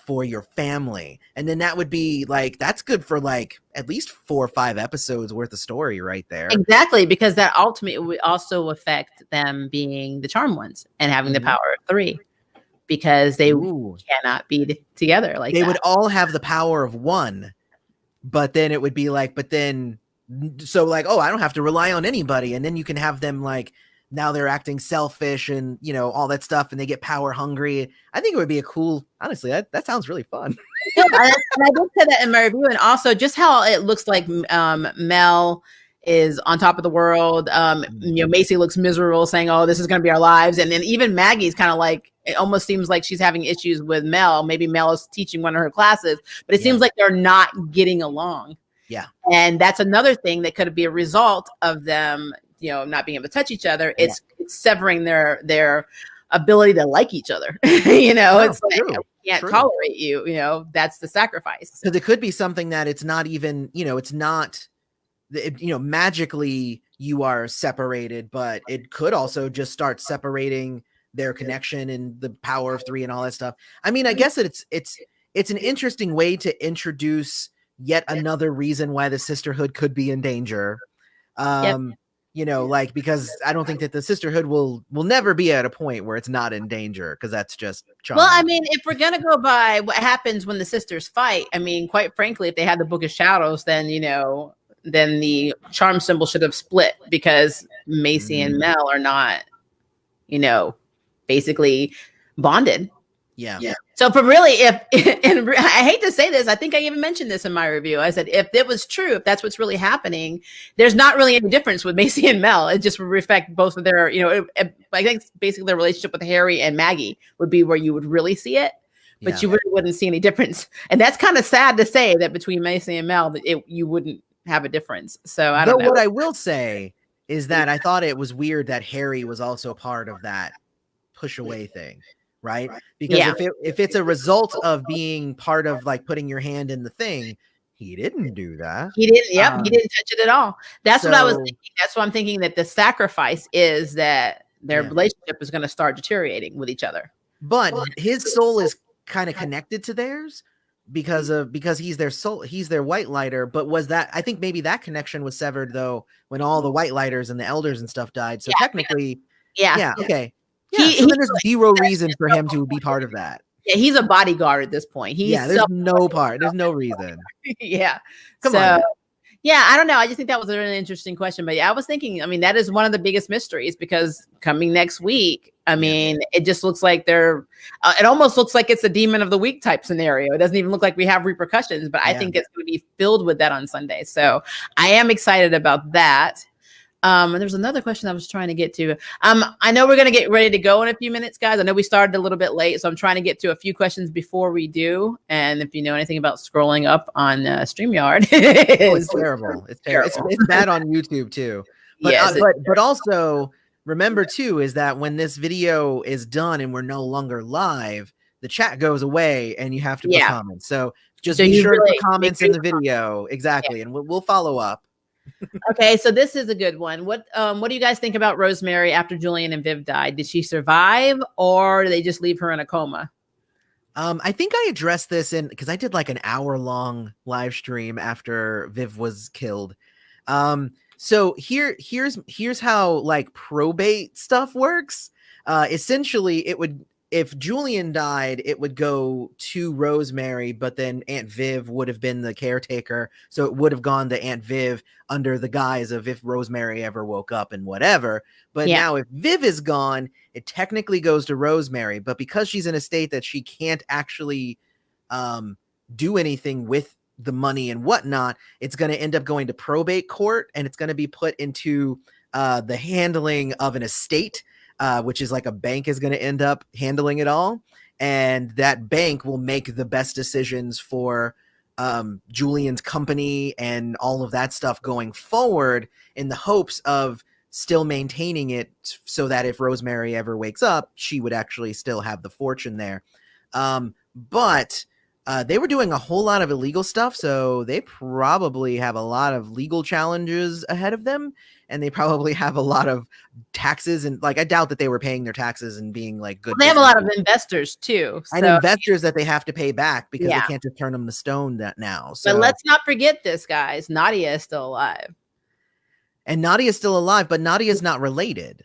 for your family? And then that would be like, that's good for like at least 4 or 5 episodes worth of story right there. Exactly, because that ultimately would also affect them being the charm ones and having the power of 3, because they cannot be together like they would all have the power of 1, but then it would be like, so like, oh, I don't have to rely on anybody. And then you can have them like, now they're acting selfish and, all that stuff, and they get power hungry. I think it would be honestly, that sounds really fun. I did say that in my review, and also just how it looks like Mel is on top of the world. Macy looks miserable, saying, oh, this is going to be our lives. And then even Maggie's kind of like, it almost seems like she's having issues with Mel. Maybe Mel is teaching one of her classes, but it seems like they're not getting along. Yeah. And that's another thing that could be a result of them not being able to touch each other. It's severing their ability to like each other. It's like, I can't tolerate you. That's the sacrifice. So there could be something that it's not even, it's not, magically you are separated, but it could also just start separating their connection and the power of 3 and all that stuff. I mean, I guess that it's an interesting way to introduce yet another reason why the sisterhood could be in danger. Like, because I don't think that the sisterhood will never be at a point where it's not in danger, because that's just charming. Well, I mean, if we're gonna go by what happens when the sisters fight, I mean, quite frankly, if they had the Book of Shadows, then then the charm symbol should have split, because Macy and Mel are not, basically bonded. Yeah. So for really, and I hate to say this, I think I even mentioned this in my review. I said, if it was true, if that's what's really happening, there's not really any difference with Macy and Mel. It just would reflect both of their, I think basically their relationship with Harry and Maggie would be where you would really see it, but you really wouldn't see any difference. And that's kind of sad to say that between Macy and Mel, that you wouldn't have a difference. So I don't know. What I will say is that I thought it was weird that Harry was also part of that push away thing. Right? Because if it's a result of being part of like putting your hand in the thing, he didn't do that. He didn't. He didn't touch it at all. That's what I was thinking. That's what I'm thinking, that the sacrifice is that their relationship is going to start deteriorating with each other. But his soul is kind of connected to theirs because he's their soul. He's their white lighter. But I think maybe that connection was severed though when all the white lighters and the elders and stuff died. So technically, okay. Yeah, so then there's zero reason for him to be part of that. Yeah, he's a bodyguard at this point. There's no reason. Yeah. Come on. Yeah, I don't know. I just think that was a really interesting question. But yeah, I was thinking, I mean, that is one of the biggest mysteries because coming next week, I mean, it just looks like it almost looks like it's a demon of the week type scenario. It doesn't even look like we have repercussions, but I think it's going to be filled with that on Sunday. So I am excited about that. And there's another question I was trying to get to. I know we're going to get ready to go in a few minutes, guys. I know we started a little bit late, so I'm trying to get to a few questions before we do. And if you know anything about scrolling up on StreamYard, it's terrible. It's terrible. It's bad on YouTube too. But but also remember too is that when this video is done and we're no longer live, the chat goes away and you have to put comments. So just be sure to put comments in the video. Exactly, and we'll follow up. Okay, so this is a good one. What do you guys think about Rosemary after Julian and Viv died? Did she survive or did they just leave her in a coma? I think I addressed this because I did like an hour-long live stream after Viv was killed. So here's how like probate stuff works. Essentially, if Julian died, it would go to Rosemary, but then Aunt Viv would have been the caretaker. So it would have gone to Aunt Viv under the guise of if Rosemary ever woke up and whatever. But now if Viv is gone, it technically goes to Rosemary. But because she's in a state that she can't actually do anything with the money and whatnot, it's going to end up going to probate court and it's going to be put into the handling of an estate. Which is like a bank is going to end up handling it all. And that bank will make the best decisions for Julian's company and all of that stuff going forward in the hopes of still maintaining it so that if Rosemary ever wakes up, she would actually still have the fortune there. But they were doing a whole lot of illegal stuff, so they probably have a lot of legal challenges ahead of them. And they probably have a lot of taxes and like I doubt that they were paying their taxes and being like good. They have a lot of investors too, and investors that they have to pay back because they can't just turn them to stone that now. So but let's not forget this, guys. Nadia is still alive, and Nadia is still alive, but Nadia is not related.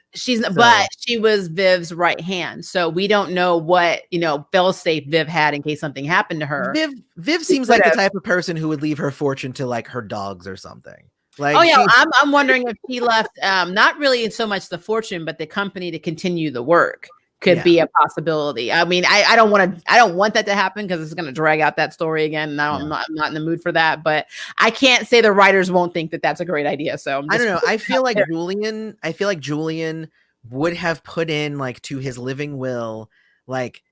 But she was Viv's right hand, so we don't know what fail-safe Viv had in case something happened to her. Viv seems like the type of person who would leave her fortune to like her dogs or something. Like, I'm wondering if he left not really so much the fortune, but the company to continue the work could be a possibility. I mean, I don't want that to happen because it's going to drag out that story again. And I'm not in the mood for that. But I can't say the writers won't think that that's a great idea. So I don't know. I feel like Julian would have put in like to his living will, like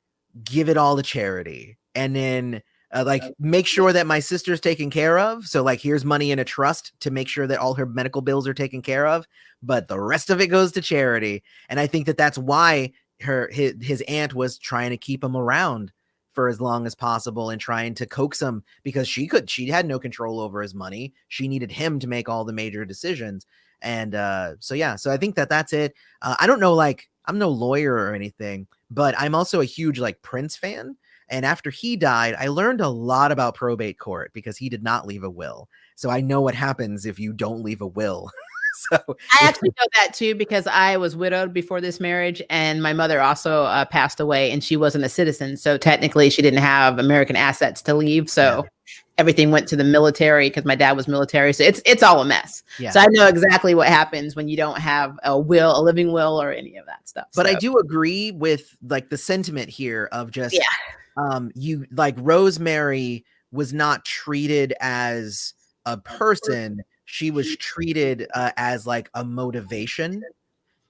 give it all to charity, and then. Like make sure that my sister's taken care of. So like here's money in a trust to make sure that all her medical bills are taken care of, but the rest of it goes to charity. And I think that that's why his aunt was trying to keep him around for as long as possible and trying to coax him because she had no control over his money. She needed him to make all the major decisions. And so I think that's it. I don't know, like I'm no lawyer or anything, but I'm also a huge like Prince fan. And after he died, I learned a lot about probate court because he did not leave a will. So I know what happens if you don't leave a will. So I actually know that too because I was widowed before this marriage and my mother also passed away and she wasn't a citizen. So technically she didn't have American assets to leave. So everything went to the military because my dad was military. So it's all a mess. Yeah. So I know exactly what happens when you don't have a living will or any of that stuff. But I do agree with like the sentiment here of just you like Rosemary was not treated as a person. She was treated as like a motivation.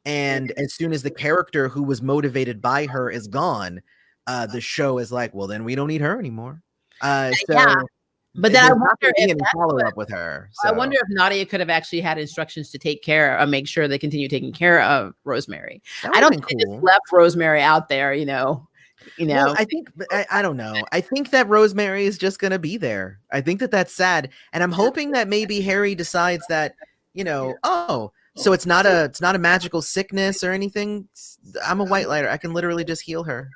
And as soon as the character who was motivated by her is gone, the show is like, well, then we don't need her anymore. But then I wonder if follow up with her. So. I wonder if Nadia could have actually had instructions to take care of, make sure they continue taking care of Rosemary. I don't think they just left Rosemary out there, Well, I think I don't know. I think that Rosemary is just going to be there. I think that that's sad, and I'm hoping that maybe Harry decides that so it's not a magical sickness or anything. I'm a white lighter. I can literally just heal her.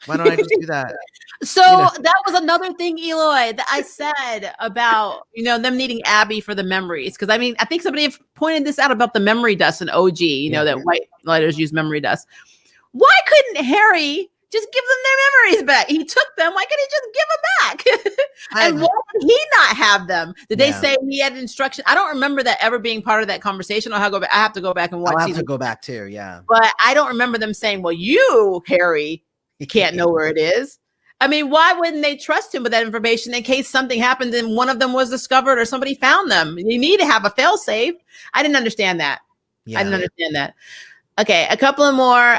Why don't I just do that? So that was another thing, Eloy, that I said about them needing Abby for the memories. Because I think somebody pointed this out about the memory dust in OG. That white lighters use memory dust. Why couldn't Harry just give them their memories back? He took them. Why couldn't he just give them back? And why did he not have them? Did they say he had instructions? I don't remember that ever being part of that conversation. I have to go back and watch. I'll have to go back too. Yeah. But I don't remember them saying, well, you, Harry, can't know where it is. I mean, why wouldn't they trust him with that information in case something happened and one of them was discovered or somebody found them? You need to have a fail-safe. I didn't understand that. Yeah. I didn't understand that. Okay, a couple of more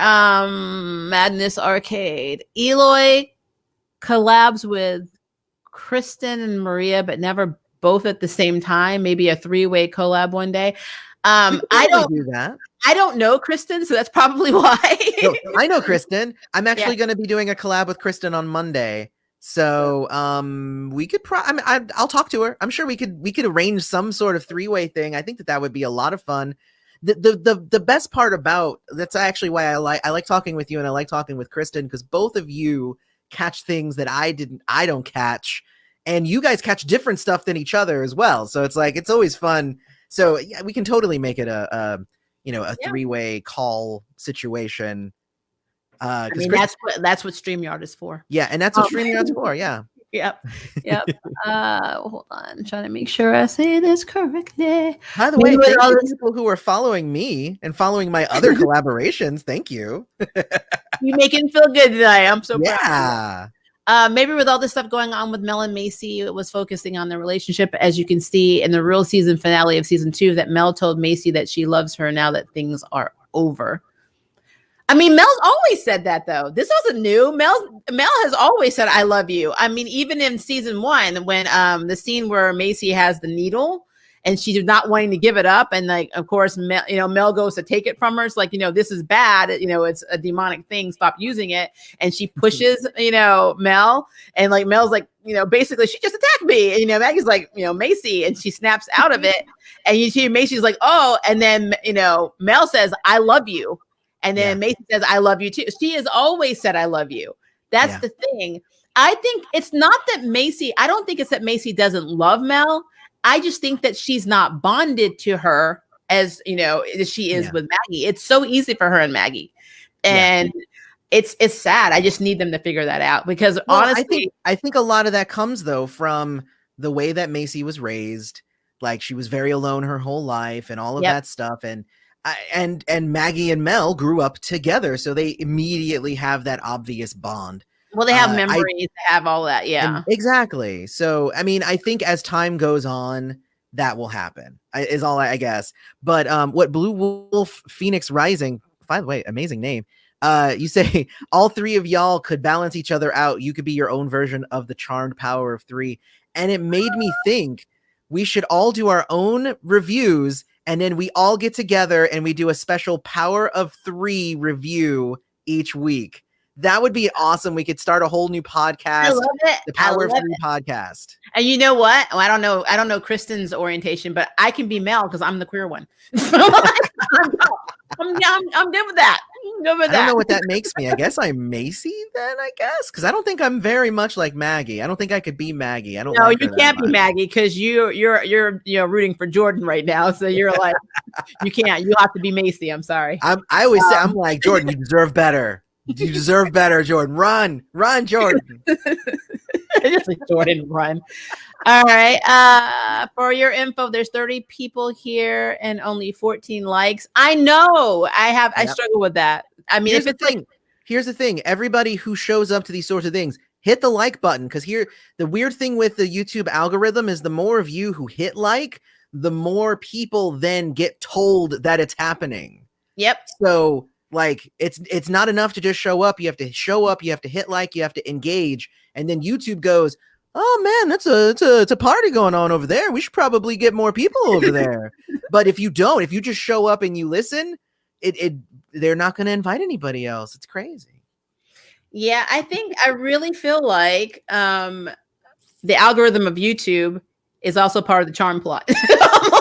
Madness Arcade. Eloy collabs with Kristen and Maria, but never both at the same time. Maybe a 3-way collab one day. I don't do that. I don't know Kristen, so that's probably why. No, I know Kristen. I'm actually going to be doing a collab with Kristen on Monday. So we could I'll talk to her. I'm sure we could arrange some sort of 3-way thing. I think that would be a lot of fun. The best part about that's actually why I like talking with you and I like talking with Kristen, because both of you catch things that I don't catch, and you guys catch different stuff than each other as well. So it's like it's always fun. So yeah, we can totally make it a 3-way call situation. I mean, that's what StreamYard is for. Yeah, and that's what StreamYard's for. Yeah. Yep. Hold on, I'm trying to make sure I say this correctly. By the way, thank you people who are following me and following my other collaborations. Thank you. You making feel good tonight. I'm so proud. Yeah. Maybe with all this stuff going on with Mel and Macy, it was focusing on the relationship. As you can see in the real season finale of season 2, that Mel told Macy that she loves her now that things are over. I mean, Mel's always said that, though. This wasn't new. Mel has always said, I love you. I mean, even in season 1, when the scene where Macy has the needle and she's not wanting to give it up. And like, of course, Mel goes to take it from her. It's like, this is bad. It's a demonic thing. Stop using it. And she pushes, Mel, and like, Mel's like, basically she just attacked me. And, Maggie's like, Macy, and she snaps out of it. And you see Macy's like, oh, and then, Mel says, I love you. And then Macy says, I love you too. She has always said, I love you. That's the thing. I think it's not that I don't think it's that Macy doesn't love Mel. I just think that she's not bonded to her as, as she is with Maggie. It's so easy for her and Maggie. And it's sad. I just need them to figure that out because honestly, I think a lot of that comes though from the way that Macy was raised. Like she was very alone her whole life and all of that stuff. And Maggie and Mel grew up together, so they immediately have that obvious bond. Well, they have memories, they have all that, exactly. So, I mean, I think as time goes on, that will happen. Is all I guess. But what Blue Wolf Phoenix Rising, by the way, amazing name. You say all 3 of y'all could balance each other out. You could be your own version of the charmed power of 3, and it made me think we should all do our own reviews. And then we all get together and we do a special Power of 3 review each week. That would be awesome. We could start a whole new podcast. I love it. The Power of 3 podcast. And you know what? Well, I don't know Kristen's orientation, but I can be Mel because I'm the queer one. I'm good with that. I don't know what that makes me. I guess I'm Macy then, I guess. Because I don't think I'm very much like Maggie. I don't think I could be Maggie. I don't know. You can't be Maggie because you're rooting for Jordan right now. So you're like, you can't. You have to be Macy. I'm sorry. I always say, I'm like, Jordan, you deserve better. You deserve better, Jordan. Run, Jordan. Just like Jordan, run. All right. For your info, there's 30 people here and only 14 likes. I know. I struggle with that. I mean, here's the thing. Everybody who shows up to these sorts of things, hit the like button. Because the weird thing with the YouTube algorithm is the more of you who hit like, the more people then get told that it's happening. Yep. So like it's not enough to just show up. You have to show up. You have to hit like. You have to engage. And then YouTube goes, oh man, it's a party going on over there. We should probably get more people over there. But if you just show up and you listen, they're not going to invite anybody else. It's crazy. Yeah, I really feel like the algorithm of YouTube is also part of the charm plot.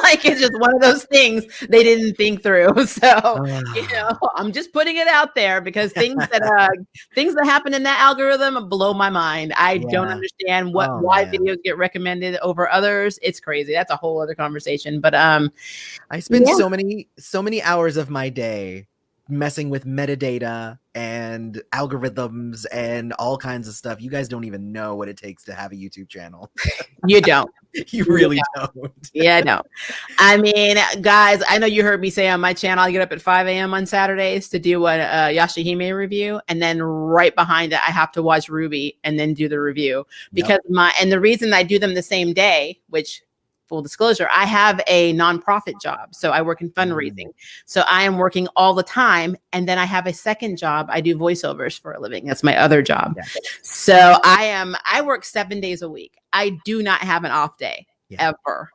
Like it's just one of those things they didn't think through. So I'm just putting it out there because things that happen in that algorithm blow my mind. I don't understand why videos get recommended over others. It's crazy. That's a whole other conversation. But I spend so many hours of my day messing with metadata and algorithms and all kinds of stuff. You guys don't even know what it takes to have a YouTube channel. You don't. You really don't. Yeah, I know. I mean, guys, I know you heard me say on my channel, I get up at 5 a.m. on Saturdays to do a Yashahime review. And then right behind it, I have to watch Ruby and then do the review. Because and the reason I do them the same day, which full disclosure, I have a nonprofit job. So I work in fundraising. So I am working all the time. And then I have a second job. I do voiceovers for a living. That's my other job. Yeah. So I work 7 days a week. I do not have an off day ever.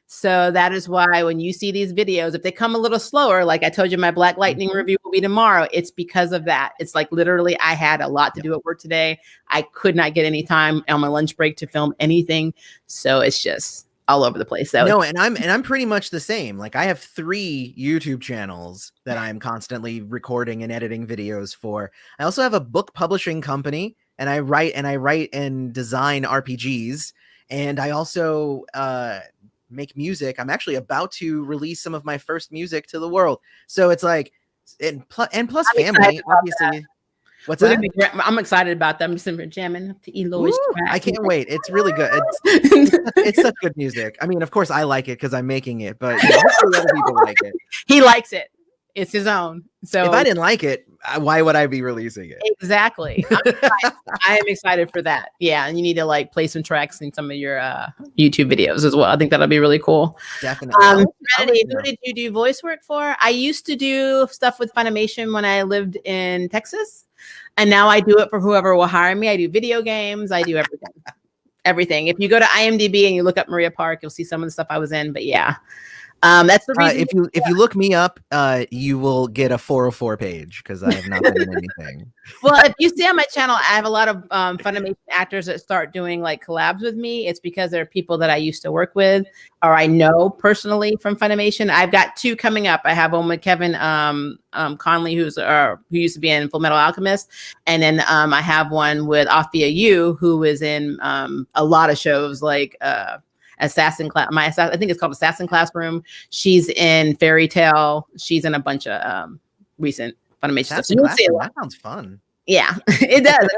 So that is why when you see these videos, if they come a little slower, like I told you, my Black Lightning review will be tomorrow. It's because of that. It's like literally I had a lot to do at work today. I could not get any time on my lunch break to film anything. So it's just all over the place. So no, and I'm pretty much the same. Like I have 3 YouTube channels that I'm constantly recording and editing videos for. I also have a book publishing company, and I write and design RPGs, and I also make music. I'm actually about to release some of my first music to the world. So it's like, and plus family, obviously. What's that? I'm excited about them. Just jamming to Eloy's track. I can't wait. It's really good. It's such good music. I mean, of course, I like it because I'm making it, but hopefully other people like it. He likes it. It's his own. So if I didn't like it, why would I be releasing it? Exactly. I am excited for that. Yeah, and you need to like play some tracks in some of your YouTube videos as well. I think that'll be really cool. Definitely. Trinity, who did you do voice work for? I used to do stuff with Funimation when I lived in Texas, and now I do it for whoever will hire me. I do video games. I do everything. Everything. If you go to IMDb and you look up Maria Park, you'll see some of the stuff I was in. But yeah. That's the reason. If you look me up, you will get a 404 page because I have not been in anything. Well, if you see on my channel, I have a lot of Funimation actors that start doing like collabs with me. It's because they're people that I used to work with or I know personally from Funimation. I've got 2 coming up. I have one with Kevin Conley, who used to be in Full Metal Alchemist, and then I have one with Afia Yu, who is in a lot of shows like Assassin Class. I think it's called Assassin Classroom. She's in Fairy Tale. She's in a bunch of recent Funimation stuff. So that sounds fun. Yeah, it does.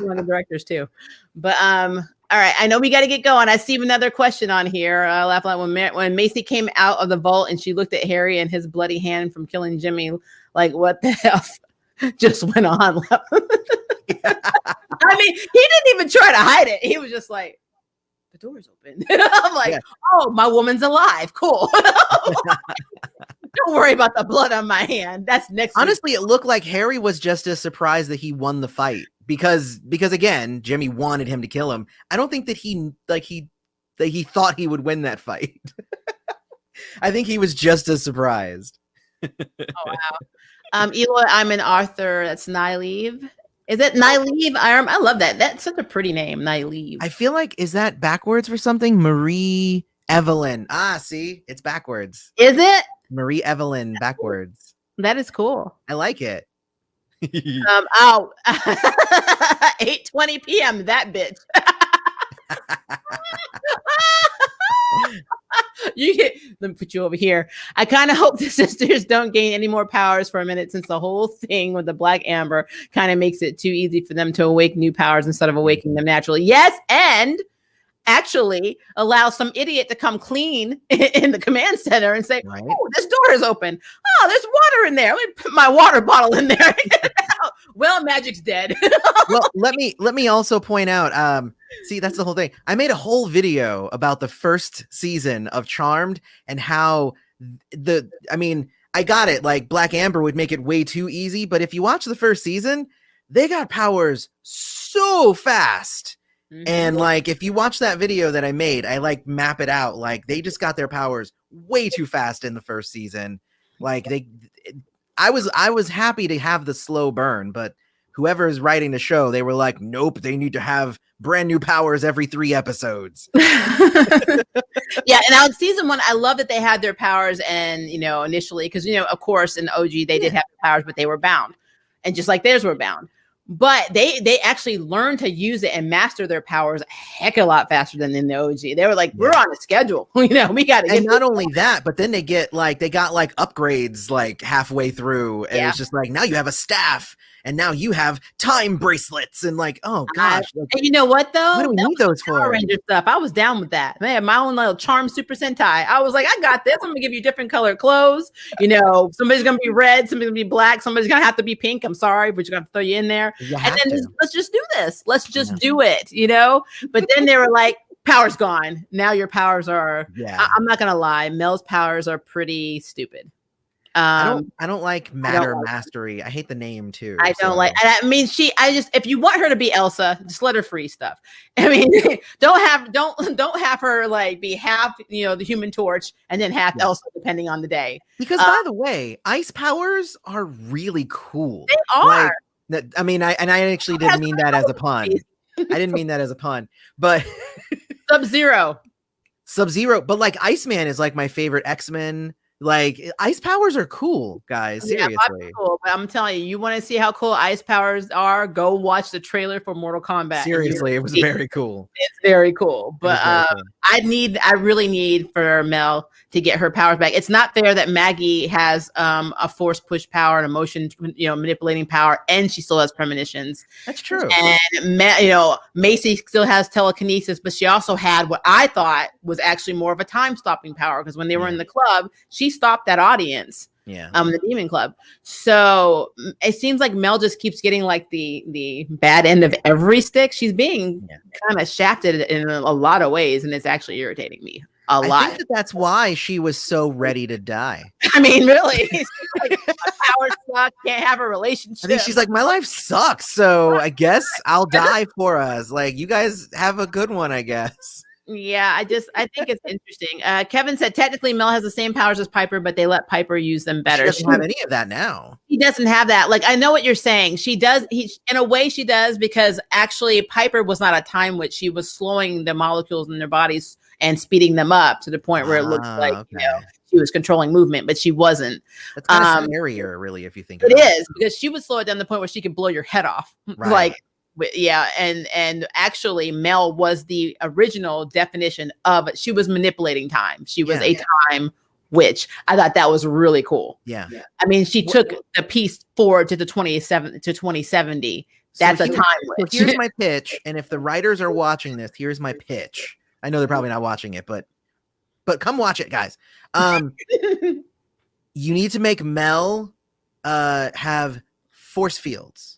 One of the directors too. But all right, I know we got to get going. I see another question on here. I laugh like when Macy came out of the vault and she looked at Harry and his bloody hand from killing Jimmy. Like, what the hell just went on? I mean, he didn't even try to hide it. He was just like, the door's open. I'm like, oh, my woman's alive. Cool. Don't worry about the blood on my hand. That's next. Honestly, it looked like Harry was just as surprised that he won the fight because again, Jimmy wanted him to kill him. I don't think that he thought he would win that fight. I think he was just as surprised. Oh wow. Eloy, I'm an Arthur. That's Nyleave. Is it Nyleave? I love that. That's such a pretty name, Nyleave. I feel like, is that backwards for something? Marie Evelyn. See, it's backwards. Is it? Marie Evelyn backwards. That is cool. I like it. 8:20 p.m. That bitch. Let me put you over here. I kind of hope the sisters don't gain any more powers for a minute, since the whole thing with the Black Amber kind of makes it too easy for them to awake new powers instead of awakening them naturally. Yes, and actually allow some idiot to come clean in the command center and say, oh, this door is open. Oh, there's water in there. Let me put my water bottle in there. Well, magic's dead. Well, let me also point out, see, that's the whole thing. I made a whole video about the first season of Charmed and how I got it. Like Black Amber would make it way too easy. But if you watch the first season, they got powers so fast. Mm-hmm. And like, if you watch that video that I made, I like map it out. Like they just got their powers way too fast in the first season. Like I was happy to have the slow burn, but whoever is writing the show, they were like, nope, they need to have brand new powers every 3 episodes. Yeah. And on season 1, I love that they had their powers and, initially, because, of course, in OG, they did have powers, but they were bound. And just like theirs were bound. but they actually learned to use it and master their powers a heck of a lot faster than in the OG. They were like, we're on a schedule. We got to get. And not only that, but then they got upgrades like halfway through, and it's just like, now you have a staff, and now you have time bracelets, and like, oh gosh. And you know what though? What do we need those for? Power Ranger stuff. I was down with that. Man, my own little Charm Super Sentai. I was like, I got this. I'm gonna give you different colored clothes. Somebody's gonna be red, somebody's gonna be black, somebody's gonna have to be pink. I'm sorry, but you're gonna throw you in there. And then let's just do this. Let's just do it. But then they were like, power's gone. Now your powers are. I'm not gonna lie. Mel's powers are pretty stupid. I don't like Matter Mastery. I hate the name too. I don't like. I mean, if you want her to be Elsa, just let her free stuff. I mean, don't have her like be half, the Human Torch and then half Elsa, depending on the day. Because by the way, ice powers are really cool. They are. I mean, I actually didn't mean that as a pun. I didn't mean that as a pun, but Sub-Zero, but like Iceman is like my favorite X-Men. Like, ice powers are cool, guys. Seriously. Yeah, cool, but I'm telling you want to see how cool ice powers are, go watch the trailer for Mortal Kombat. Seriously, it was very cool. It's very cool. But I really need for Mel to get her powers back. It's not fair that Maggie has a force push power and emotion, manipulating power, and she still has premonitions. That's true. And Macy still has telekinesis, but she also had what I thought was actually more of a time stopping power, because when they were in the club, she stopped that audience. The Demon Club. So it seems like Mel just keeps getting like the bad end of every stick. She's being kind of shafted in a lot of ways, and it's actually irritating me a lot. I think that's why she was so ready to die. I mean, really, like, my powers suck. Can't have a relationship. I think she's like, my life sucks, so I guess I'll die for us. Like, you guys have a good one, I guess. Yeah, I think it's interesting. Kevin said technically Mel has the same powers as Piper, but they let Piper use them better. She doesn't have any of that now. He doesn't have that. Like, I know what you're saying. She does. In a way, she does, because actually Piper was not a time witch. She was slowing the molecules in their bodies and speeding them up to the point where it looks like she was controlling movement, but she wasn't. That's kind of scarier, really, if you think about it. It is, because she would slow it down to the point where she could blow your head off. Right. Like. Yeah, and actually Mel was the original definition of it. She was manipulating time. She was a time witch. I thought that was really cool. Yeah. I mean, she took the piece forward to the 2070. That's a time witch. Here's my pitch, and if the writers are watching this, here's my pitch. I know they're probably not watching it, but come watch it, guys. You need to make Mel have force fields.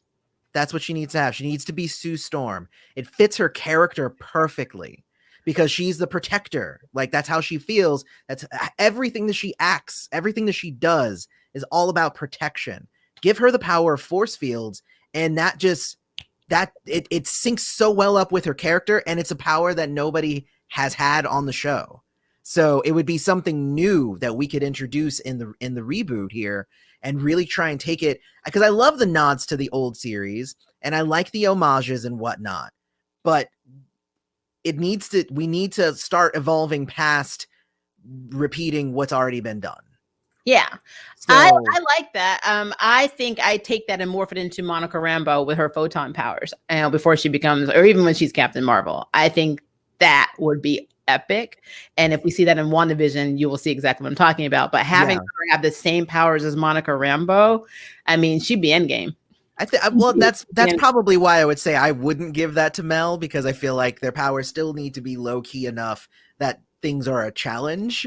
That's what she needs to have. She needs to be Sue Storm. It fits her character perfectly, because she's the protector. Like, that's how she feels. That's everything that she acts, everything that she does is all about protection. Give her the power of force fields, and it syncs so well up with her character, and it's a power that nobody has had on the show. So it would be something new that we could introduce in the reboot here, and really try and take it, because I love the nods to the old series and I like the homages and whatnot, but we need to start evolving past repeating what's already been done. Yeah. So, I like that. I think I take that and morph it into Monica Rambeau with her photon powers, before she becomes, or even when she's Captain Marvel. I think that would be epic, and if we see that in WandaVision, you will see exactly what I'm talking about. But having her have the same powers as Monica Rambeau, I mean, she'd be Endgame. Well, that's probably why I would say I wouldn't give that to Mel, because I feel like their powers still need to be low key enough that things are a challenge.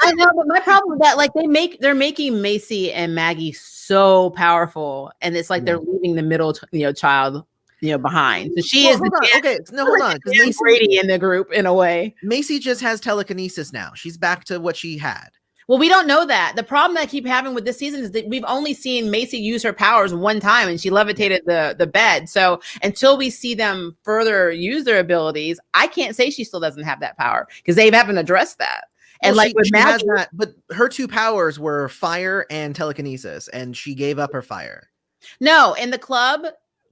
I know, but my problem with that, like, they're making Macy and Maggie so powerful, and it's like they're leaving the middle child behind. So she is hold on. Because Macy Brady in the group, in a way. Macy just has telekinesis now. She's back to what she had. Well, we don't know that. The problem that I keep having with this season is that we've only seen Macy use her powers one time, and she levitated the bed. So until we see them further use their abilities, I can't say she still doesn't have that power, because they haven't addressed that. And well, like with Maggie, but her two powers were fire and telekinesis, and she gave up her fire. No, in the club.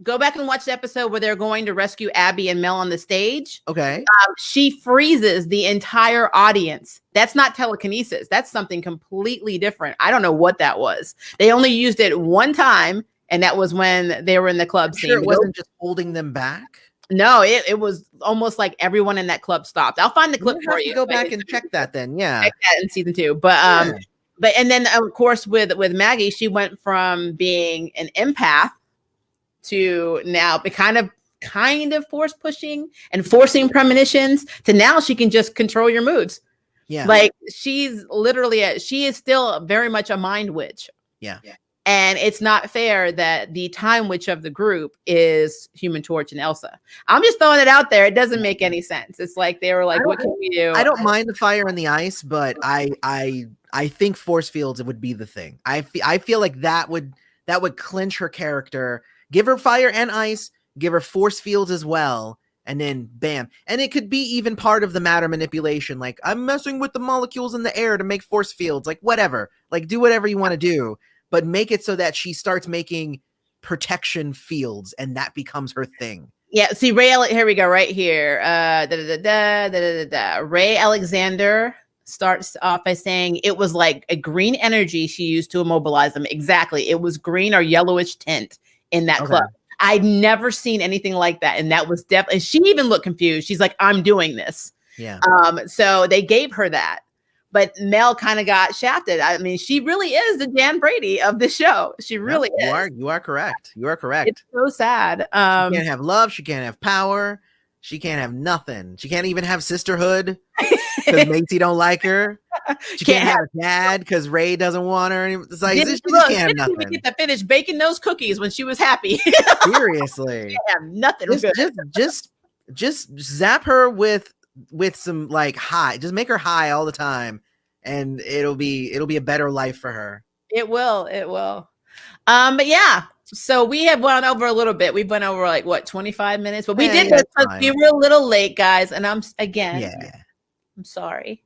Go back and watch the episode where they're going to rescue Abby and Mel on the stage. Okay. She freezes the entire audience. That's not telekinesis. That's something completely different. I don't know what that was. They only used it one time, And that was when they were in the club scene. Sure, it wasn't just holding them back. No, it was almost like everyone in that club stopped. I'll find the clip for you. Go back and check that then. Yeah. Check that in season 2. But and then of course with Maggie, she went from being an empath to now be kind of force pushing and forcing premonitions to now she can just control your moods. Yeah. Like she's literally she is still very much a mind witch. Yeah. And it's not fair that the time witch of the group is Human Torch and Elsa. I'm just throwing it out there. It doesn't make any sense. It's like they were like, what can we do? I don't mind the fire and the ice, but I think force fields would be the thing. I feel like that would clinch her character. Give her fire and ice, give her force fields as well, and then bam. And it could be even part of the matter manipulation. Like, I'm messing with the molecules in the air to make force fields. Like, whatever. Like, do whatever you want to do. But make it so that she starts making protection fields and that becomes her thing. Yeah, see, here we go, right here. Ray Alexander starts off by saying it was like a green energy she used to immobilize them. Exactly. It was green or yellowish tint in that club. I'd never seen anything like that. And that was definitely, she even looked confused. She's like, I'm doing this. Yeah. So they gave her that. But Mel kind of got shafted. I mean, she really is the Jan Brady of the show. She really is. You are correct. You are correct. It's so sad. She can't have love. She can't have power. She can't have nothing. She can't even have sisterhood because Macy don't like her. She can't have a dad because Ray doesn't want her. It's like, she just can't have nothing. Didn't even get to finish baking those cookies when she was happy. Seriously. She have nothing. Just zap her with some like high. Just make her high all the time, and it'll be a better life for her. It will. But yeah. So we have went over a little bit. We've went over like what 25 minutes, but we did this because we were a little late, guys. And I'm sorry.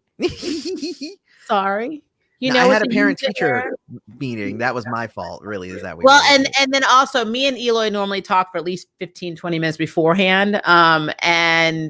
Sorry. You know, I had a parent-teacher meeting. That was my fault, really, is that and then also me and Eloy normally talk for at least 15-20 minutes beforehand. The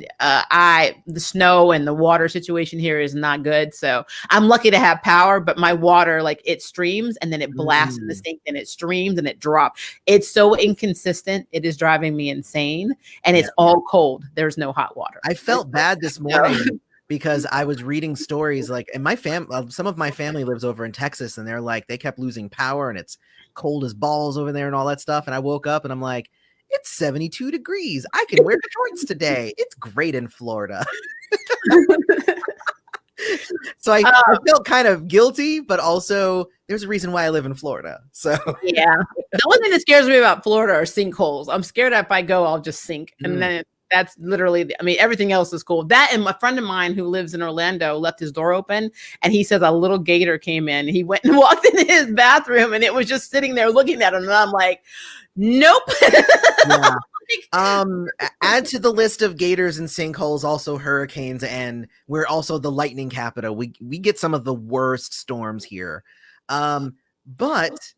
snow and the water situation here is not good. So I'm lucky to have power, but my water, like, it streams and then it blasts in the sink and it streams and it drops. It's so inconsistent. It is driving me insane. And it's all cold. There's no hot water. I felt bad this morning. Because I was reading stories like, and my some of my family lives over in Texas, and they're like, they kept losing power, and it's cold as balls over there, and all that stuff. And I woke up, and I'm like, it's 72 degrees. I can wear shorts today. It's great in Florida. So I felt kind of guilty, but also there's a reason why I live in Florida. So yeah, the only thing that scares me about Florida are sinkholes. I'm scared that if I go, I'll just sink, and then. That's literally, I mean, everything else is cool. That, and a friend of mine who lives in Orlando left his door open, and he says a little gator came in. He went and walked into his bathroom, and it was just sitting there looking at him. And I'm like, nope. Yeah. Add to the list of gators and sinkholes also hurricanes, and we're also the lightning capital. We get some of the worst storms here. But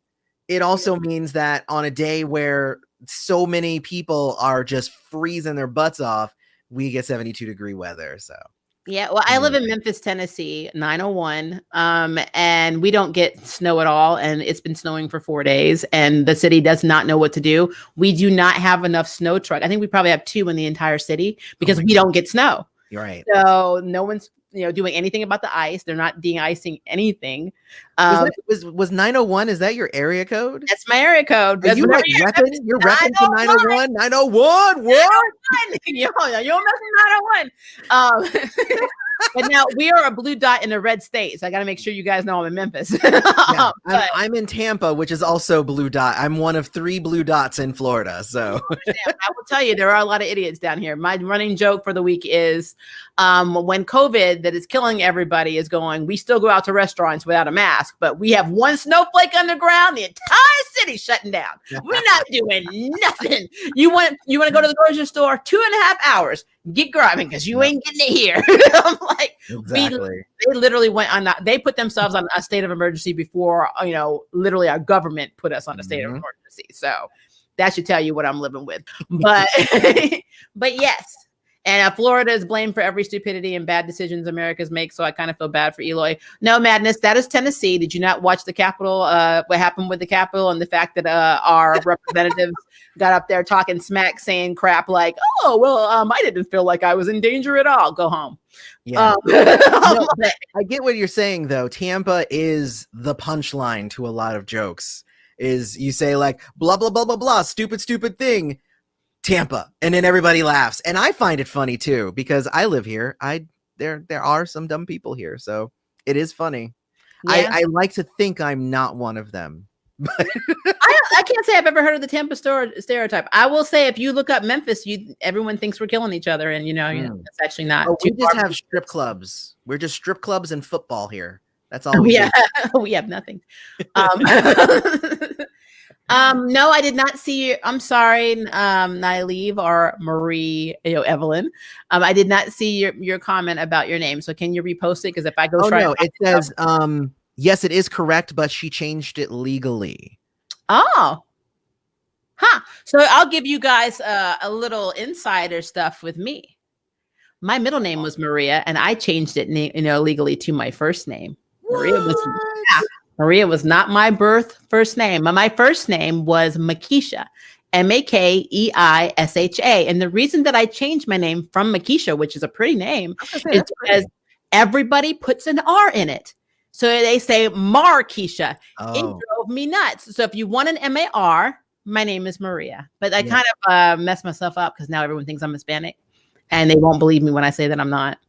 it also means that on a day where so many people are just freezing their butts off, we get 72-degree weather. So yeah, well, I live in Memphis, Tennessee, 901, and we don't get snow at all, and it's been snowing for 4 days, and the city does not know what to do. We do not have enough snow truck. I think we probably have 2 in the entire city because we don't get snow. You're right. So no one's doing anything about the ice. They're not de-icing anything. Was 901? Is that your area code? That's my area code. Are you like repping? You're repping to 901? 901? What? You're messing 901. But now we are a blue dot in a red state, so I got to make sure you guys know I'm in Memphis. Yeah, I'm in Tampa, which is also blue dot. I'm one of 3 blue dots in Florida. So I will tell you, there are a lot of idiots down here. My running joke for the week is when COVID that is killing everybody is going, we still go out to restaurants without a mask, but we have one snowflake on the ground, the entire city shutting down. We're not doing nothing. You want to go to the grocery store 2.5 hours. Get driving because you ain't getting it here. I'm like, exactly. They literally went on that. They put themselves on a state of emergency before, literally our government put us on a state of emergency. So that should tell you what I'm living with. But, but yes. And Florida is blamed for every stupidity and bad decisions Americans make. So I kind of feel bad for Eloy. No, Madness, that is Tennessee. Did you not watch the Capitol? What happened with the Capitol and the fact that our representatives got up there talking smack, saying crap like, "Oh, well, I didn't feel like I was in danger at all. Go home." Yeah. No, I get what you're saying, though. Tampa is the punchline to a lot of jokes. Is you say like blah blah blah blah blah, stupid thing, Tampa, and then everybody laughs, and I find it funny too because I live here. There are some dumb people here, so it is funny. Yeah. I like to think I'm not one of them. I can't say I've ever heard of the Tampa stereotype. I will say if you look up Memphis, everyone thinks we're killing each other, and you know it's actually not. We just have strip clubs. We're just strip clubs and football here. That's all we do. We have nothing. No, I did not see. I'm sorry, Naive or Marie, Evelyn. I did not see your comment about your name. So can you repost it? Because if I go, it says, yes, it is correct, but she changed it legally. Oh, huh. So I'll give you guys a little insider stuff with me. My middle name was Maria, and I changed it, legally to my first name. Maria was not my first name. My first name was Makisha, Makeisha. And the reason that I changed my name from Makisha, which is a pretty name, is because everybody puts an R in it. So they say Markeisha. Oh. It drove me nuts. So if you want an M-A-R, my name is Maria. But I kind of messed myself up because now everyone thinks I'm Hispanic. And they won't believe me when I say that I'm not.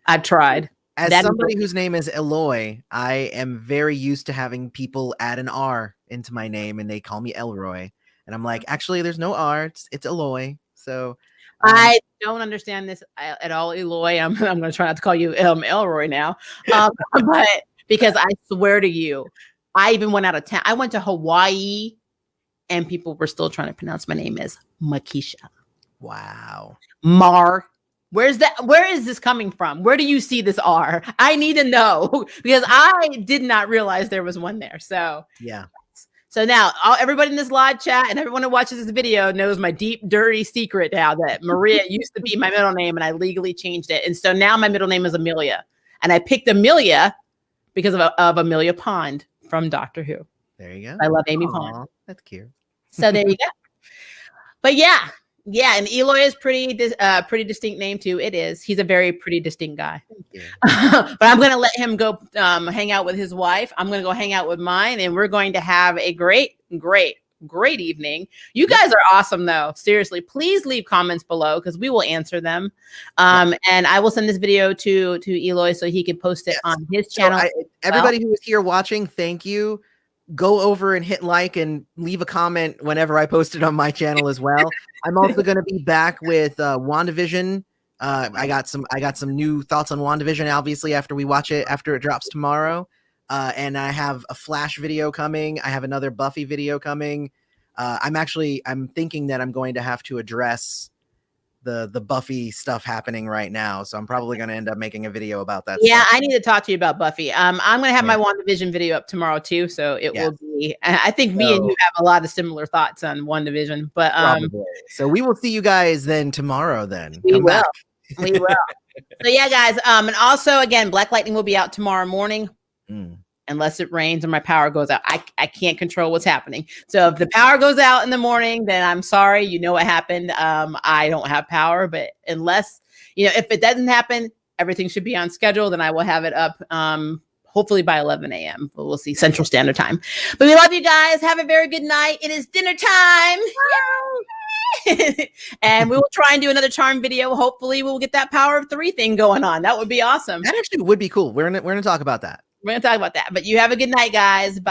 I've tried. As somebody whose name is Eloy, I am very used to having people add an R into my name, and they call me Elroy. And I'm like, actually, there's no R. It's Eloy. So I don't understand this at all, Eloy. I'm going to try not to call you Elroy now, but because I swear to you, I even went out of town. I went to Hawaii, and people were still trying to pronounce my name as Makisha. Wow. Where is this coming from? Where do you see this R? I need to know because I did not realize there was one there. So yeah. So now everybody in this live chat and everyone who watches this video knows my deep, dirty secret now that Maria used to be my middle name and I legally changed it. And so now my middle name is Amelia. And I picked Amelia because of Amelia Pond from Doctor Who. There you go. I love Amy Pond. That's cute. So there you go. But yeah, and Eloy is pretty distinct name too. It is. He's a very pretty distinct guy. But I'm going to let him go hang out with his wife. I'm going to go hang out with mine, and we're going to have a great evening. You guys are awesome, though. Seriously, please leave comments below because we will answer them. And I will send this video to Eloy so he can post it on his channel. So everybody who is here watching, thank you. Go over and hit like and leave a comment whenever I post it on my channel as well. I'm also going to be back with WandaVision. I got some new thoughts on WandaVision, obviously, after it drops tomorrow. And I have a Flash video coming. I have another Buffy video coming. I'm thinking that I'm going to have to address the Buffy stuff happening right now. So I'm probably going to end up making a video about that. Yeah, stuff. I need to talk to you about Buffy. I'm going to have my WandaVision video up tomorrow too. So it will be, I think me and you have a lot of similar thoughts on WandaVision, but so we will see you guys then tomorrow then. We will. So yeah, guys. And also again, Black Lightning will be out tomorrow morning. Unless it rains or my power goes out. I can't control what's happening. So if the power goes out in the morning, then I'm sorry. You know what happened. I don't have power, but unless, if it doesn't happen, everything should be on schedule. Then I will have it up hopefully by 11 a.m. We'll see Central Standard Time. But we love you guys. Have a very good night. It is dinner time. And we will try and do another charm video. Hopefully we'll get that power of 3 thing going on. That would be awesome. That actually would be cool. We're gonna talk about that. We're going to talk about that. But you have a good night, guys. Bye.